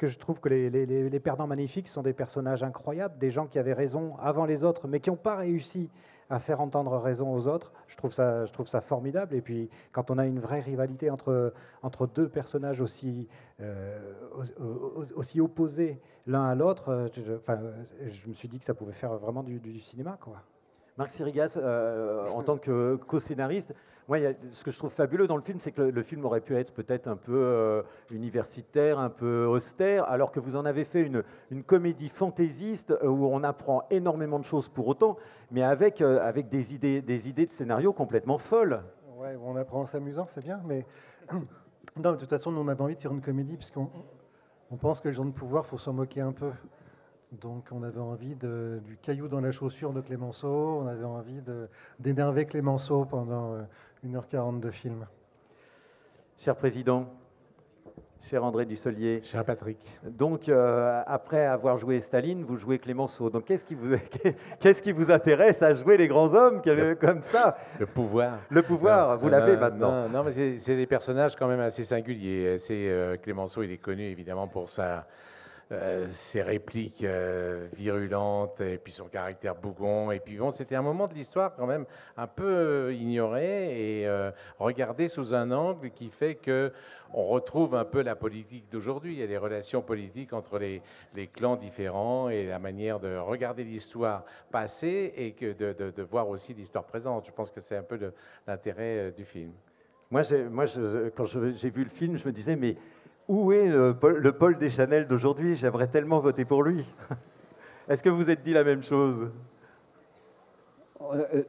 je trouve que les perdants magnifiques sont des personnages incroyables, des gens qui avaient raison avant les autres, mais qui n'ont pas réussi à faire entendre raison aux autres. Je trouve ça formidable. Et puis, quand on a une vraie rivalité entre deux personnages aussi opposés l'un à l'autre, je me suis dit que ça pouvait faire vraiment du cinéma, quoi. Marc Sirigas, en tant que co-scénariste, moi, ce que je trouve fabuleux dans le film, c'est que le film aurait pu être peut-être un peu universitaire, un peu austère, alors que vous en avez fait une comédie fantaisiste où on apprend énormément de choses pour autant, mais avec des idées de scénario complètement folles. Ouais, on apprend en s'amusant, c'est bien, mais non, de toute façon, nous, on avait envie de faire une comédie, puisqu'on pense que les gens de pouvoir, il faut s'en moquer un peu. Donc on avait envie du caillou dans la chaussure de Clémenceau, on avait envie d'énerver Clémenceau pendant 1h40 de film. Cher Président, cher André Dussolier. Cher Patrick. Donc après avoir joué Staline, vous jouez Clémenceau. Donc qu'est-ce qui vous intéresse à jouer les grands hommes comme ça? Le pouvoir. Le pouvoir, vous l'avez maintenant. Non, mais c'est des personnages quand même assez singuliers. Clémenceau, il est connu évidemment pour ses répliques virulentes et puis son caractère bougon. Et puis bon, c'était un moment de l'histoire quand même un peu ignoré et regardé sous un angle qui fait que on retrouve un peu la politique d'aujourd'hui. Il y a des relations politiques entre les clans différents et la manière de regarder l'histoire passée et que de voir aussi l'histoire présente. Je pense que c'est un peu l'intérêt du film. Moi, quand j'ai vu le film, je me disais, mais où est le Paul Deschanel d'aujourd'hui? J'aimerais tellement voter pour lui. Est-ce que vous êtes dit la même chose?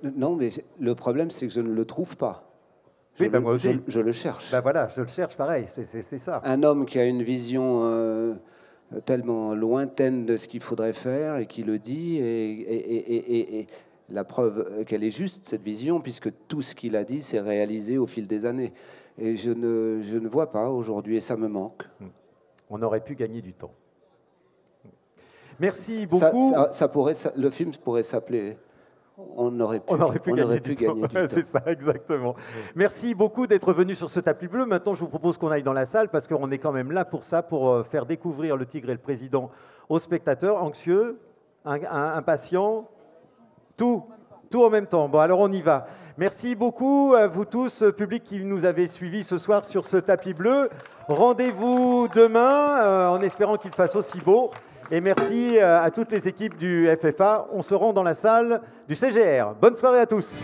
Non, mais le problème, c'est que je ne le trouve pas. Oui, moi aussi. Je le cherche. Voilà, je le cherche pareil, c'est ça. Un homme qui a une vision tellement lointaine de ce qu'il faudrait faire et qui le dit, et la preuve qu'elle est juste, cette vision, puisque tout ce qu'il a dit s'est réalisé au fil des années. Et je ne vois pas aujourd'hui, et ça me manque. On aurait pu gagner du temps. Merci beaucoup. Le film pourrait s'appeler On aurait pu gagner du temps. C'est ça, exactement. Merci beaucoup d'être venu sur ce tapis bleu. Maintenant, je vous propose qu'on aille dans la salle, parce qu'on est quand même là pour ça, pour faire découvrir Le Tigre et le Président aux spectateurs. Anxieux, impatients, tout en même temps. Bon, alors on y va. Merci beaucoup à vous tous, public qui nous avez suivis ce soir sur ce tapis bleu. Rendez-vous demain, en espérant qu'il fasse aussi beau. Et merci à toutes les équipes du FFA. On se rend dans la salle du CGR. Bonne soirée à tous.